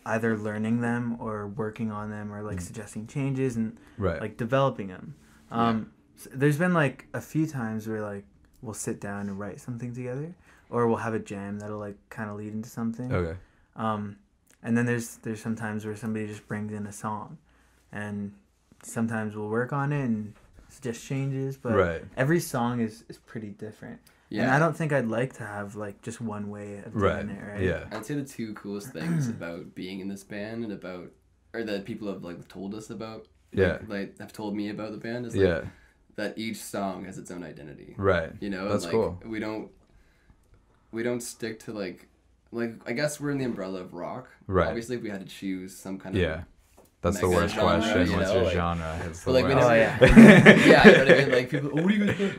either learning them or working on them or like suggesting changes and like developing them. So there's been like a few times where like we'll sit down and write something together, or we'll have a jam that'll like kind of lead into something. Okay. And then there's some times where somebody just brings in a song, and sometimes we'll work on it and suggest changes, but every song is pretty different. Yeah. And I don't think I'd like to have like just one way of doing it, right? Yeah. I'd say the two coolest things about being in this band and or that people have like told us about, like have told me about the band is like that each song has its own identity. Right. You know, that's like, cool. We don't stick to like I guess we're in the umbrella of rock. Right. Obviously, if we had to choose some kind of that's the worst genre, question. you What's know, your like, genre? It's but like we worst. never, yeah, you know what I mean. Like people, what are you gonna play?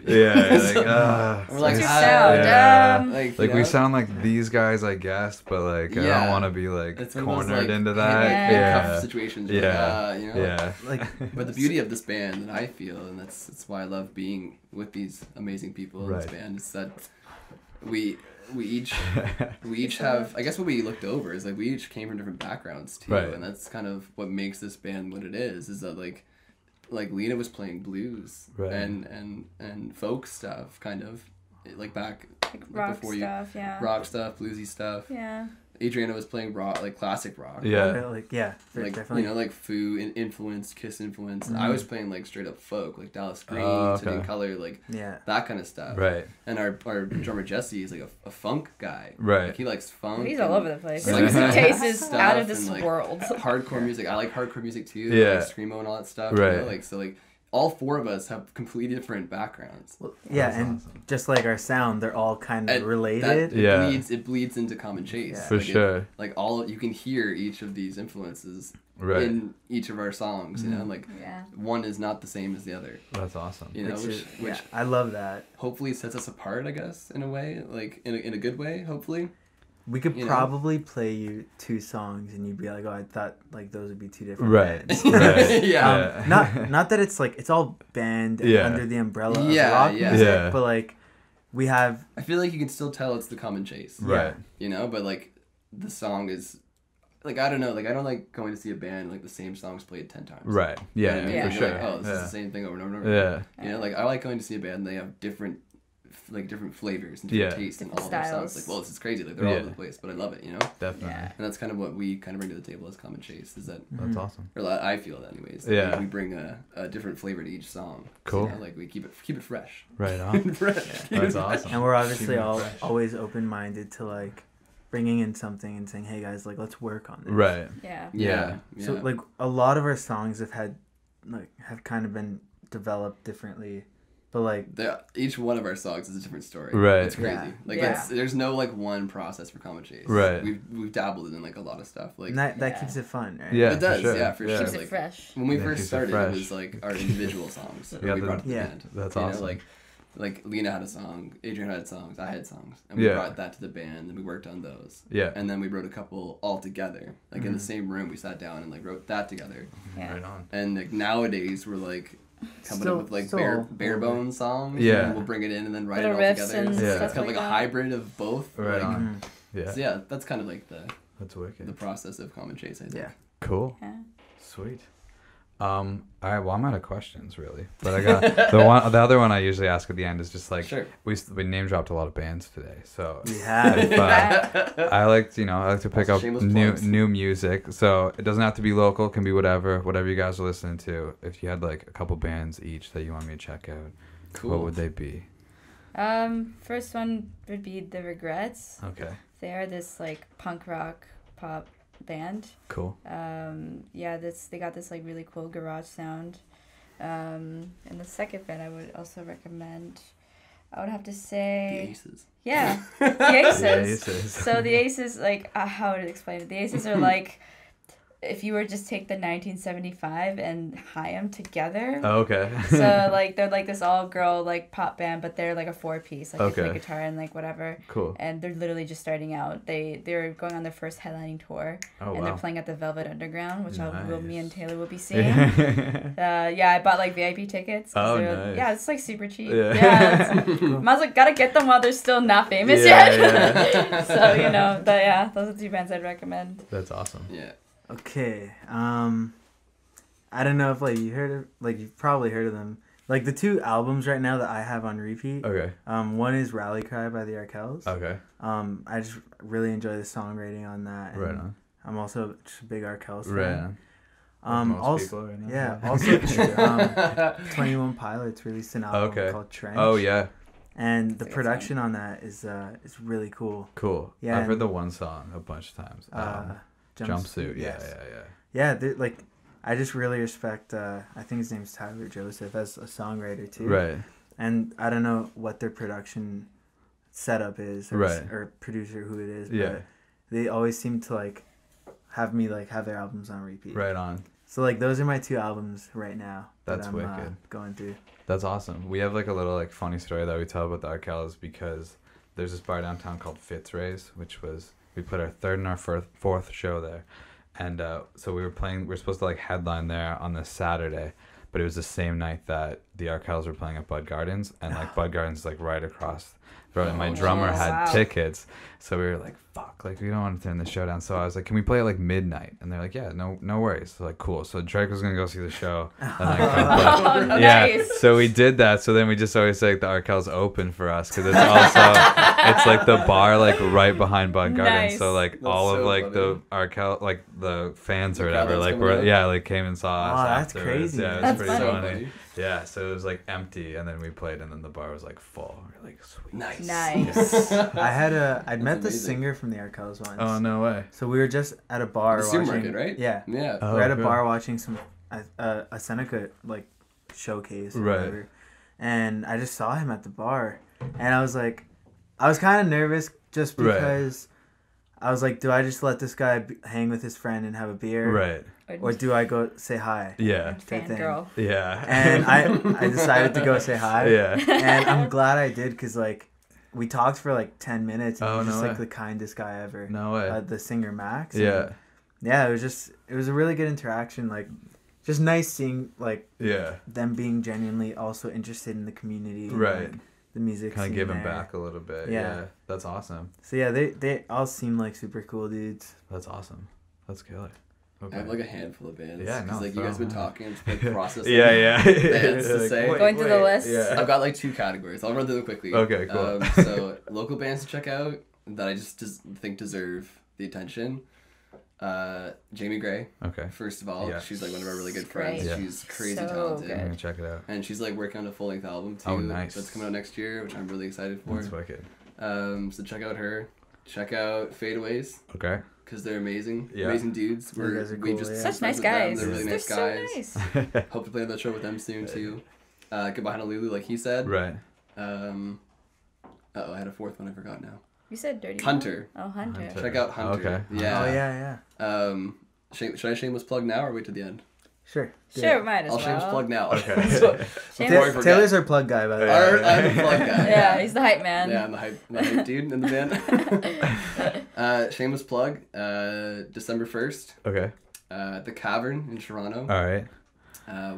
We're like, your sound? Like we sound like these guys, I guess, but like I don't want to be like it's cornered into that. Tough situations. Yeah. Like, you know, Like, but the beauty of this band that I feel, and that's why I love being with these amazing people in this band, is that we each have, I guess what we looked over is like we each came from different backgrounds too, and that's kind of what makes this band what it is that like Lena was playing blues and folk stuff, kind of like back like rock before stuff, rock stuff, bluesy stuff. Yeah. Adriano was playing rock, like classic rock. like definitely. You know, like Foo influence, Kiss influence. Mm-hmm. I was playing like straight up folk, like Dallas Green, City and Color, like that kind of stuff. Right. And our drummer Jesse is like a funk guy. Right. Like he likes funk. He's all over the place. His like, music taste is out of this and, like, world. Hardcore music. I like hardcore music too. Yeah. Like screamo and all that stuff. Right. You know? Like so like. All four of us have completely different backgrounds. Well, and awesome. Just like our sound, they're all kind of related. It bleeds into common chase. For sure. Like you can hear each of these influences in each of our songs. You know, like one is not the same as the other. That's awesome. You know, which I love that. Hopefully sets us apart. I guess in a way, like in a good way. Hopefully. We could probably play you two songs and you'd be like, oh, I thought like those would be two different bands. Not that it's like it's all band under the umbrella of rock music, but like we have. I feel like you can still tell it's the common chase, right? You know, but like the song is. Like I don't know, like I don't like going to see a band like the same songs played 10 times. Right. Yeah. You know what I mean? For sure. Like, oh, this is the same thing over and over and over. Yeah. You know, like I like going to see a band. They have different flavors and different tastes and all of their sounds. Like, well, this is crazy. Like they're all over the place, but I love it. You know. Definitely. Yeah. And that's kind of what we kind of bring to the table as common chase. Is that that's awesome. Or I feel that anyways. Yeah. We bring a different flavor to each song. Cool. So, you know, like we keep it fresh. Right on. That's awesome. And we're obviously always open-minded to like bringing in something and saying, hey guys, like let's work on this. Right. Yeah. So like a lot of our songs have kind of been developed differently But like each one of our songs is a different story. Right. It's crazy. Yeah. Like there's no like one process for Common Chase. Right. We've dabbled in like a lot of stuff. Like and that keeps it fun, right? Yeah, it does. for sure. For sure. Keeps like, it fresh. When we Yeah, first keeps it started, fresh. it was like our individual songs that we brought to the band. That's you awesome. know, like Lena had a song, Adrian had songs, I had songs, and we brought that to the band, and we worked on those. Yeah. And then we wrote a couple all together, like in the same room. We sat down and like wrote that together. Yeah. Right on. And like nowadays we're like coming up with like bare bones songs. Yeah. And we'll bring it in and then write Little it all riffs together. and So stuff it's kind of like like a that. hybrid of both. Right like, on. Yeah. So yeah, that's kind of like That's wicked. the process of Common Chase, I think. Yeah. Cool. Yeah. Sweet. All right. Well, I'm out of questions really, but I got the other one I usually ask at the end is just like Sure. we name dropped a lot of bands today, so We have. I like to pick up Shameless new plugs. new music. So it doesn't have to be local; it can be whatever you guys are listening to. If you had like a couple bands each that you want me to check out, Cool. what would they be? First one would be The Regrets. Okay. They are this like punk rock pop band. Cool. They got this like really cool garage sound. And the second band I would also recommend, I would have to The say Aces. yeah, the Aces. The Aces. So the Aces, like how would I explain it? The Aces are like if you were to just take the 1975 and high them together. Oh, okay. So like they're like this all girl like pop band, but they're like a 4-piece, like they play Okay. guitar and like whatever. Cool. And they're literally just starting out. They're going on their first headlining tour, Oh and wow. they're playing at the Velvet Underground, which me Nice. and Taylor will be seeing. I bought like VIP tickets. Oh, nice. Yeah, it's like super cheap. Yeah. Might as well gotta get them while they're still not famous Yeah, yet. So those are two bands I'd recommend. That's awesome. Yeah. Okay. I don't know if you've probably heard of them. Like the two albums right now that I have on repeat. Okay. One is Rally Cry by the Arkells. Okay. I just really enjoy the songwriting on that. And Right on. I'm also just a big Arkells fan. Right on. Most Also, people right now. yeah. Also, 21 Pilots released an album called Trench. Oh yeah. And the That's a good production on that is really cool. Cool. Yeah, I've heard and- the one song a bunch of times. Jumpsuit. yes. Yeah. Yeah, like I just really respect. I think his name's Tyler Joseph as a songwriter too. Right. And I don't know what their production setup is, or producer who it is. Yeah. But they always seem to like have me like have their albums on repeat. Right on. So like those are my two albums right now. That's that I'm, wicked. Going through. That's awesome. We have like a little like funny story that we tell about the Arkells because there's this bar downtown called Fitzray's, which was we put our third and our fourth show there, and so we were supposed to like headline there on this Saturday, but it was the same night that the Arkells were playing at Bud Gardens, and like Bud Gardens is like right across the road, and my drummer had tickets, so we were like, fuck, like we don't want to turn the show down. So I was like, can we play at like midnight? And they're like, yeah, no worries. So like, cool. So Drake was gonna go see the show. And, like, yeah. So we did that. So then we just always say like, the Arkells open for us because it's also it's like the bar like right behind Bud Gardens. Nice. So like That's all so of like funny. the Arkell like the fans or The crowd whatever that's like coming out. like came and saw us. Oh, that's afterwards. crazy. Yeah, it was That's pretty funny. funny. Yeah, so it was like empty, and then we played, and then the bar was like full. We were like, sweet. Nice. I'd met the amazing. singer from the Arkells once. Oh no way. So we were just at a bar The watching. Supermarket, right? Yeah. Yeah. Oh, We're at a cool. bar watching some a Seneca like showcase or Right. whatever, and I just saw him at the bar, and I was kind of nervous just because I was like, do I just let this guy hang with his friend and have a beer, Right. or do I go say hi? Yeah. type thing. Fangirl. Yeah. And I decided to go say hi. Yeah. And I'm glad I did because like we talked for like 10 minutes. And Oh, he was no just way. like the kindest guy ever. No way. The singer Max. Yeah. And, yeah, it was a really good interaction. Like, just nice seeing like Yeah. them being genuinely also interested in the community. And, Right. like, the music. Kind of scene giving there. back a little bit. Yeah. Yeah. That's awesome. So yeah, they all seem like super cool dudes. That's awesome. That's killer. Okay. I have like a handful of bands. Yeah, no, Because like you guys throw been 'em talking and just like processing. yeah. Bands to Like, say. wait, Going through the wait. list. Yeah. I've got like two categories. I'll run through them quickly. Okay, cool. So local bands to check out that I just think deserve the attention. Jamie Gray, Okay. first of all. Yeah. She's like one of our really good She's friends. great. Yeah. She's crazy So talented. I'm gonna check it out. And she's like working on a full length album too. Oh, nice. That's coming out next year, which I'm really excited for. That's wicked. So check out her. Check out Fadeaways Okay. because they're amazing. Yeah. Amazing dudes. Those guys are We cool, just yeah. Such friends nice with them. guys. They're really They're nice so guys. nice. Hope to play on that show with them soon too. Goodbye Honolulu, like he said. Right. I had a fourth one I forgot now. You said Dirty Hunter. Mom? Oh, Hunter. Check out Hunter. Okay. Yeah. Oh yeah. Should I shameless plug now or wait till the end? Sure. Sure, might as I'll well. shameless plug now. Okay. Shameless- Taylor's our plug guy, by the way. I'm a plug guy. Yeah, he's the hype man. Yeah, I'm the hype dude in the band. Shameless plug. December 1st. Okay. At the Cavern in Toronto. All right.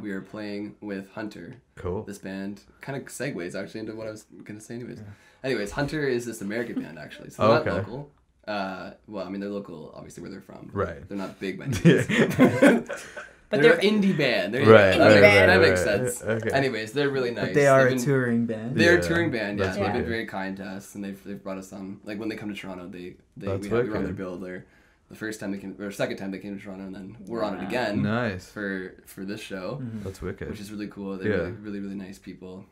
We are playing with Hunter. Cool. This band kind of segues actually into what I was gonna say anyways. Anyways, Hunter is this American band actually, so they're not local. Well, I mean they're local obviously where they're from. Right. They're not big by any means. But they're an indie band. Right. That makes sense. Okay. Anyways, they're really nice. But they are a touring band. They're a touring band, yeah. That's They've been wicked. very kind to us, and they've brought us on. Like when they come to Toronto, we were on wicked. their bill there. The first time they came, or second time they came to Toronto, and then we're on it again. Nice. For this show, That's wicked. which is really cool. They're really nice people.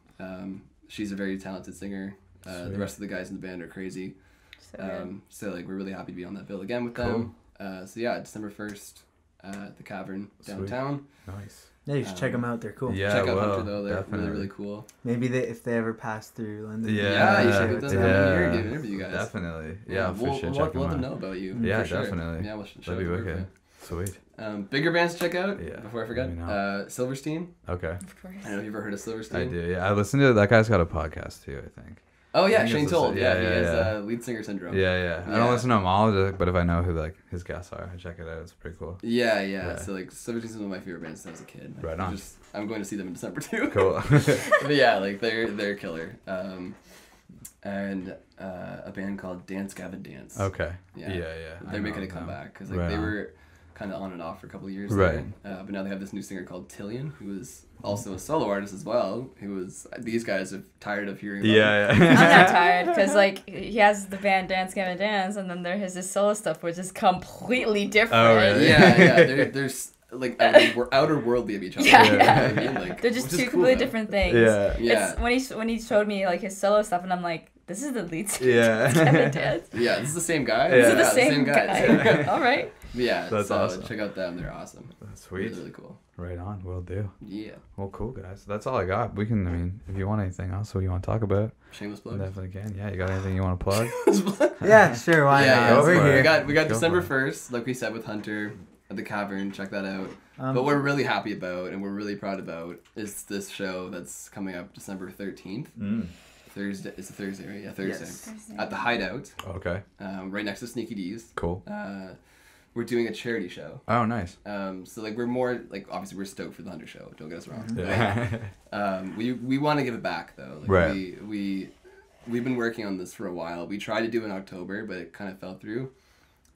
She's a very talented singer. The rest of the guys in the band are crazy. So like we're really happy to be on that bill again with them. So yeah, December 1st at the Cavern downtown. Nice. Yeah, you should check them out. They're cool. Yeah, Check out well, Hunter though. They're definitely. really cool. Maybe if they ever pass through London. Yeah, you should get them in here and give an interview, guys. Definitely. Yeah, for sure. We'll Check let them them know out. about you. Yeah, for sure. definitely. Yeah, we'll That'd be wicked. Sweet. Bigger bands to check out. Yeah. Before I forget, let me know. Silverstein. Okay. Of course. I don't know if you've ever heard of Silverstein. I do. Yeah, I listened to that guy's got a podcast too. I think. Oh yeah, I think Shane it's Told. the- Yeah, yeah, he yeah, is lead singer syndrome. Yeah. I don't listen to them all, but if I know who like his guests are, I check it out. It's pretty cool. Yeah. So like Silverstein's one of my favorite bands since I was a kid. Right on. I'm going to see them in December too. Cool. But yeah, like they're killer. And a band called Dance Gavin Dance. Okay. Yeah. Yeah. They're making a comeback because like Right they on. were kind of on and off for a couple of years. Right. There. But now they have this new singer called Tillian, who is also a solo artist as well. These guys are tired of hearing. About Yeah. I'm not tired because like he has the band Dance Gavin Dance, and then there is his solo stuff, which is completely different. Oh, really? Yeah. There's like outer worldly of each other. Yeah. You know what I mean? Like, They're just which is two cool, completely though. different things. Yeah. It's when he showed me like his solo stuff, and I'm like, this is the lead singer. Yeah. Gavin Dance. Yeah, this is the same guy. This Yeah. is the Yeah, same guy. All right. Yeah, That's so awesome. check out them. They're awesome. That's sweet. Really cool. Right on. Will do. Yeah. Well, cool guys. That's all I got. We can. I mean, if you want anything else, what you want to talk about, Shameless we plug. definitely can. Yeah. You got anything you want to plug? Yeah, sure. Why not? go Over for it. here. We got Go December for 1st, like we said, with Hunter at the Cavern. Check that out. Um, But what we're really happy about and we're really proud about is this show that's coming up December 13th. Thursday. It's a Thursday, right? Yeah, Thursday. Yes. At the Hideout, Okay. right next to Sneaky D's. Cool. We're doing a charity show. Oh, nice. So like we're more like obviously we're stoked for the Hunter show. Don't get us wrong. Yeah. We want to give it back though. Like, Right. We've been working on this for a while. We tried to do it in October, but it kind of fell through.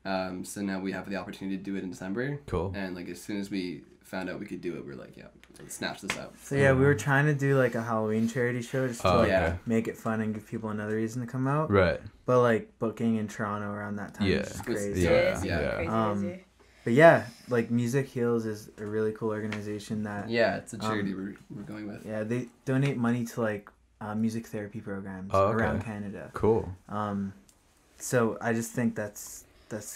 So now we have the opportunity to do it in December. Cool. And like as soon as we found out we could do it, we're like, yeah, let's snatch this out. So yeah, we were trying to do like a Halloween charity show just to Oh, like okay. make it fun and give people another reason to come out. Right. But like booking in Toronto around that time Yeah. is just It was- crazy. Yeah. Crazy. But yeah, like Music Heals is a really cool organization that Yeah, it's a charity we're going with. yeah, they donate money to like music therapy programs Oh, okay. around Canada. Cool. So I just think that's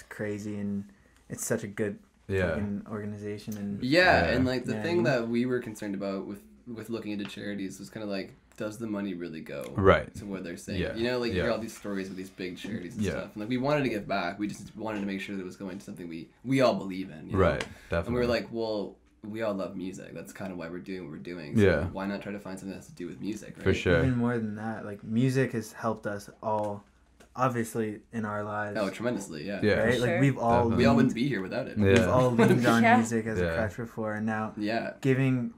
crazy, and it's such a good Yeah. fucking organization. And Yeah, Yeah. and like the Yeah, thing I mean- that we were concerned about with looking into charities was kind of like, does the money really go Right. to what they're saying? Yeah. You know, like you Yeah. hear all these stories with these big charities and Yeah. stuff, and like we wanted to give back. We just wanted to make sure that it was going to something we all believe in. You know? Right. Definitely. And we were like, well, we all love music. That's kind of why we're doing what we're doing. So Yeah. why not try to find something that has to do with music, right? For sure. even more than that, like music has helped us all, obviously in our lives. Oh, tremendously, yeah. Yeah. Right? Sure. Like we've all Definitely. We all leaned- wouldn't be here without it. Yeah. we've all leaned on Yeah. music as Yeah. a crutch before, and now Yeah. giving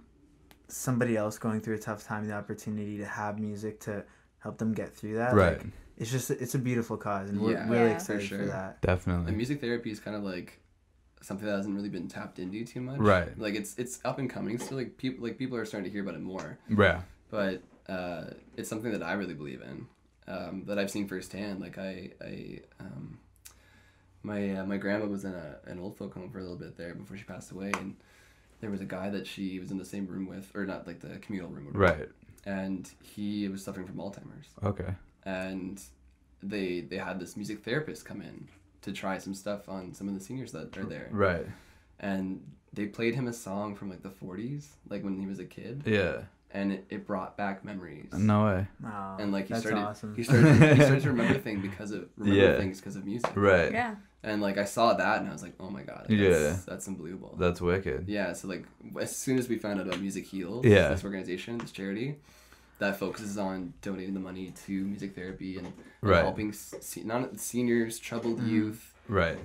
somebody else going through a tough time the opportunity to have music to help them get through that. Right. Like, it's a beautiful cause, and we're Yeah. really Yeah. excited For for, sure. that. Definitely. And music therapy is kind of like something that hasn't really been tapped into too much. Right. Like it's up and coming still. Like people are starting to hear about it more. Yeah. But it's something that I really believe in. That I've seen firsthand. Like my grandma was in an old folk home for a little bit there before she passed away, and there was a guy that she was in the same room with, or not like the communal room. Right. And he was suffering from Alzheimer's. Okay. And they had this music therapist come in to try some stuff on some of the seniors that are there. Right. And they played him a song from like the 40s, like when he was a kid. Yeah. and it brought back memories. No way. Oh, And like that's awesome. he started to remember things because of music. Right. Yeah. And like I saw that and I was like, oh my god, that's unbelievable. That's wicked. Yeah, so like as soon as we found out about Music Heals, Yeah. this organization, this charity that focuses on donating the money to music therapy and Right. helping seniors, troubled youth. Right.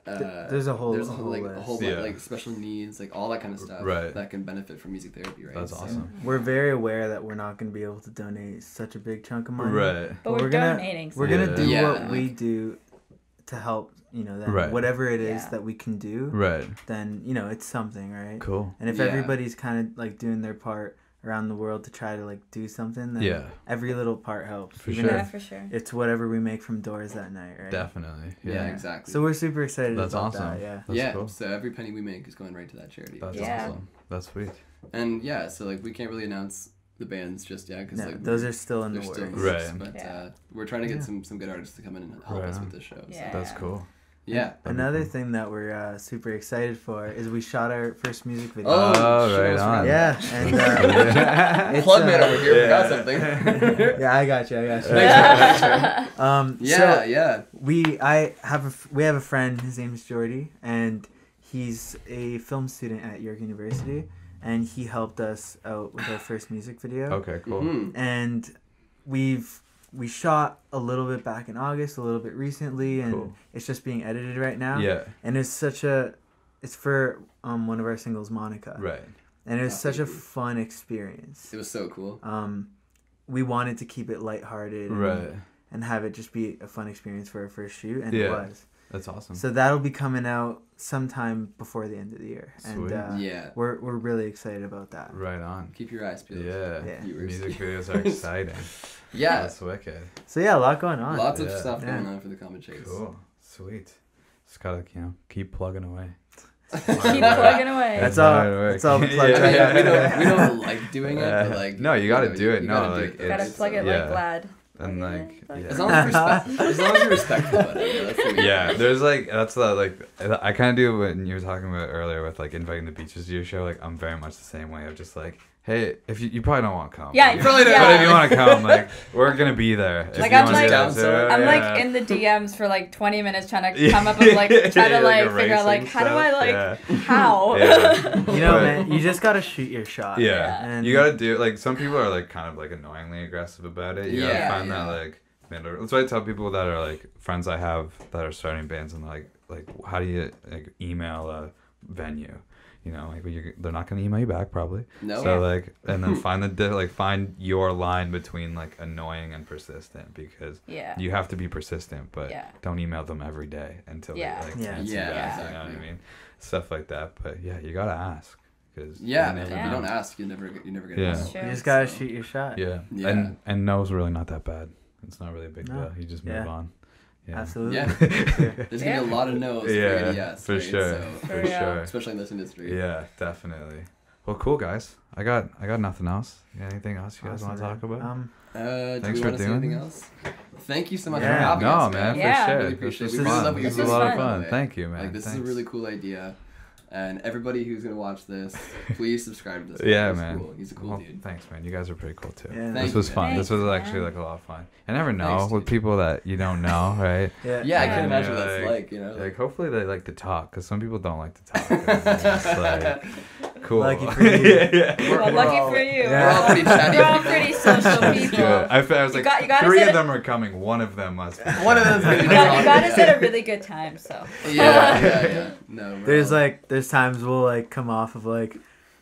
There's a whole list. Yeah. Like special needs, like all that kind of stuff Right. that can benefit from music therapy, right? That's awesome. We're very aware that we're not going to be able to donate such a big chunk of money. Right. But we're donating. We're going to do Yeah. what we do to help, them. Right. Whatever it is Yeah. that we can do, Right. then, it's something, right? Cool. And if Yeah. everybody's kind of like doing their part around the world to try to like do something, then every little part helps. For Even sure. Yeah, if for sure. it's whatever we make from doors that night, right? Definitely. Yeah, exactly. So we're super excited That's about awesome. that, yeah. That's cool. So every penny we make is going right to that charity. That's Yeah. awesome. That's sweet. And yeah, so like we can't really announce the bands just yet because No, like those are still in the they're works. still in the Right. works, but Yeah. we're trying to get some good artists to come in and help Right us on. with this show. So. Yeah. That's cool. Yeah. Another thing that we're super excited for is we shot our first music video. Oh, shit, right I on. Yeah, and it's, Plug man over here yeah. forgot something. yeah, I got you. Yeah. We have a friend. His name is Jordy, and he's a film student at York University, and he helped us out with our first music video. Okay, cool. Mhm. And we shot a little bit back in August, a little bit recently, and Cool. it's just being edited right now. Yeah. And it's for one of our singles, Monica. Right. And it was such a baby. fun experience. It was so cool. We wanted to keep it lighthearted Right. and have it just be a fun experience for our first shoot, and Yeah. it was. That's awesome. So that'll be coming out sometime before the end of the year. Sweet. And Yeah. we're really excited about that. Right on. Keep your eyes peeled. Yeah. Yeah. Viewers. Music videos are exciting. Yeah. That's wicked. So yeah, a lot going on. Lots of Yeah. stuff going Yeah. on for the Common Chase. Cool. Sweet. Just gotta, keep plugging away. Keep plugging away. That's all. That's all the plugs I got. we don't like doing it, but like No, you gotta do it. you No, gotta do like, it. Gotta it's- plug it yeah. like Glad. And like, As yeah. long as you're respectful about it. Yeah, that's the main Yeah, thing. there's like that's the like I kind of do what you were talking about earlier with like inviting the beaches to your show. Like I'm very much the same way of just like, hey, if you probably don't want to come. Yeah, like, you probably don't. But if you want to come, like we're gonna be there. If Like, you I'm wanna like- do that too, I'm yeah. like in the DMs for like 20 minutes trying to Yeah. come up with like try to Yeah, like figure out like erasing how do I stuff, like yeah. how. Yeah. But- Man, you just gotta shoot your shot. Yeah, And you gotta do like some people are like kind of like annoyingly aggressive about it. You gotta Yeah, find that like. That's why I tell people that are like friends I have that are starting bands and like how do you like email a venue? Like they're not gonna email you back probably. No. So like and then find your line between like annoying and persistent because Yeah. you have to be persistent, but Yeah. don't email them every day until Yeah. they like Yeah. fancy Yeah, back, You know exactly. what I mean? Stuff like that. But yeah, you gotta ask because Yeah, you man. never If you know. don't ask, you never get Yeah. an Sure. you just gotta So- shoot your shot. Yeah. Yeah. And no's really not that bad. It's not really a big No. deal. You just move Yeah. on. Yeah. Absolutely. Yeah. There's gonna be a lot of no's for Yeah, a yes. for right? sure. So, For For real. sure. especially in this industry. Yeah, definitely. Well, cool guys. I got nothing else. You got anything else you guys want to talk about? Do Thanks we for want to say doing anything it. else? Thank you so much Yeah. for having No, us, man, Yeah. for sure. Really appreciate This it. was We really fun. love what This you're was a doing, lot by of the fun. way. Thank you, man. Like this Thanks. is a really cool idea, and everybody who's gonna watch this, please subscribe to this. Yeah, He's man. Cool. He's a cool Well, dude. Thanks, man. You guys are pretty cool too. Yeah. This Thank was you, fun. man. This was Thanks, actually man. like a lot of fun. I never know Thanks, with dude. people that you don't know, right? Yeah. Yeah, I Yeah. can imagine what And that's you're like. You know. Like hopefully they like to talk because some people don't like to talk. And it's just, like, cool. Lucky for you. yeah. Well, lucky for you. Yeah. We're all pretty chatty We're all people. pretty social That's people. good. I was like, you gotta three set of a- them are coming. One of them must be. One of them's gonna be You gotta talking, set a really good time, so. Yeah. No. we're There's times we'll like come off of like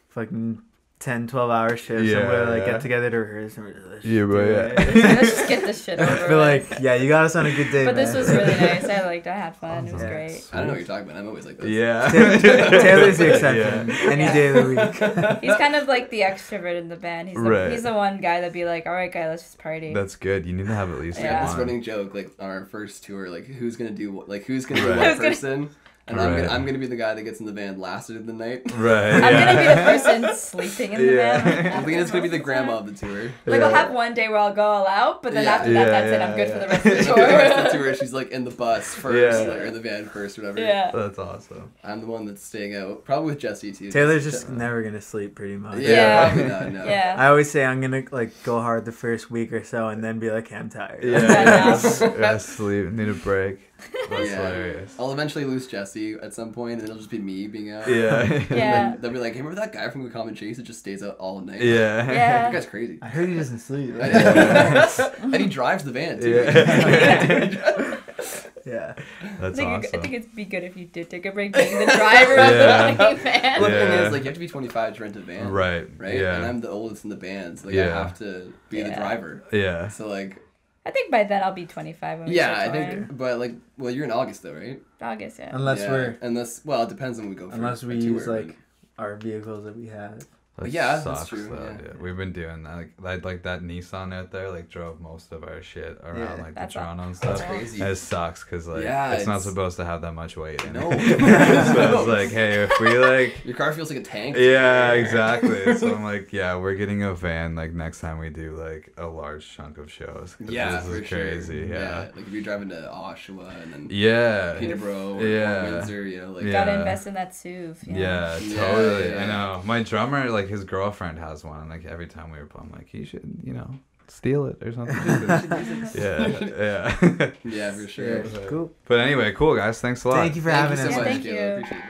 fucking 10, 12-hour shifts Yeah, and we'll like yeah. get together to rerehearse and we're just, let's Yeah, just bro, do yeah. it. Let's just get this shit over I feel with. like, yeah, you got us on a good day, But this man. was really nice. I had fun. It was Yeah. great. I don't know what you're talking about. I'm always like this. Yeah. Taylor's the exception. Yeah. Any Yeah. day of the week. He's kind of like the extrovert in the band. Right. He's the one guy that'd be like, all right, guy, let's just party. That's good. You need to have at least We had this one. running joke like on our first tour, like who's gonna do what Right. one Who's gonna- person, And I'm gonna be the guy that gets in the van last in the night. Right. I'm gonna be the person sleeping in the van. Lena's gonna be the grandma of the tour. Like I'll have one day where I'll go all out, but then after that, that's it. I'm good for the rest of the tour. The rest of the tour, she's like in the bus first, or in the van first, or whatever. Yeah. That's awesome. I'm the one that's staying out, probably with Jesse too. Taylor's just never gonna sleep, pretty much. Yeah, probably not. No. Yeah. I always say I'm gonna like go hard the first week or so, and then be like, I'm tired. Yeah, sleep, need a break. That's hilarious. I'll eventually lose Jesse at some point, and it'll just be me being out. Yeah. Yeah. And then they'll be like, hey, remember that guy from the Common Chase that just stays out all night? Yeah. That guy's crazy. I heard he doesn't sleep. And he drives the van, too. Yeah. That's I awesome. think it'd be good if you did take a break being the driver of the fucking van. Well, the thing is, like, you have to be 25 to rent a van. Right. Yeah. And I'm the oldest in the band, so like, I have to be the driver. Yeah. So, like... I think by then I'll be 25 when we start I touring. think, but like, well, you're in August though, right? August, yeah. Unless well, it depends when we go. Unless we use like our vehicles that we have. That that's sucks, true. Though, dude. We've been doing that. Like that Nissan out there, like drove most of our shit around like the Toronto and stuff. That's crazy. And it sucks because like it's not supposed to have that much weight in it. No. So it's like, hey, if we like your car feels like a tank. Yeah, exactly. So I'm like, we're getting a van like next time we do like a large chunk of shows. Yeah, this is crazy. Sure. Yeah. Like if you're driving to Oshawa and then Peterborough or Windsor, you know, like gotta invest in that SUV. Yeah, totally. I know. My drummer, like his girlfriend has one, and like every time we were playing, I'm like, you should, steal it or something. Yeah, yeah, for sure. Cool. But anyway, cool guys. Thanks a lot. Thank you for having us. Thank you. Appreciate it.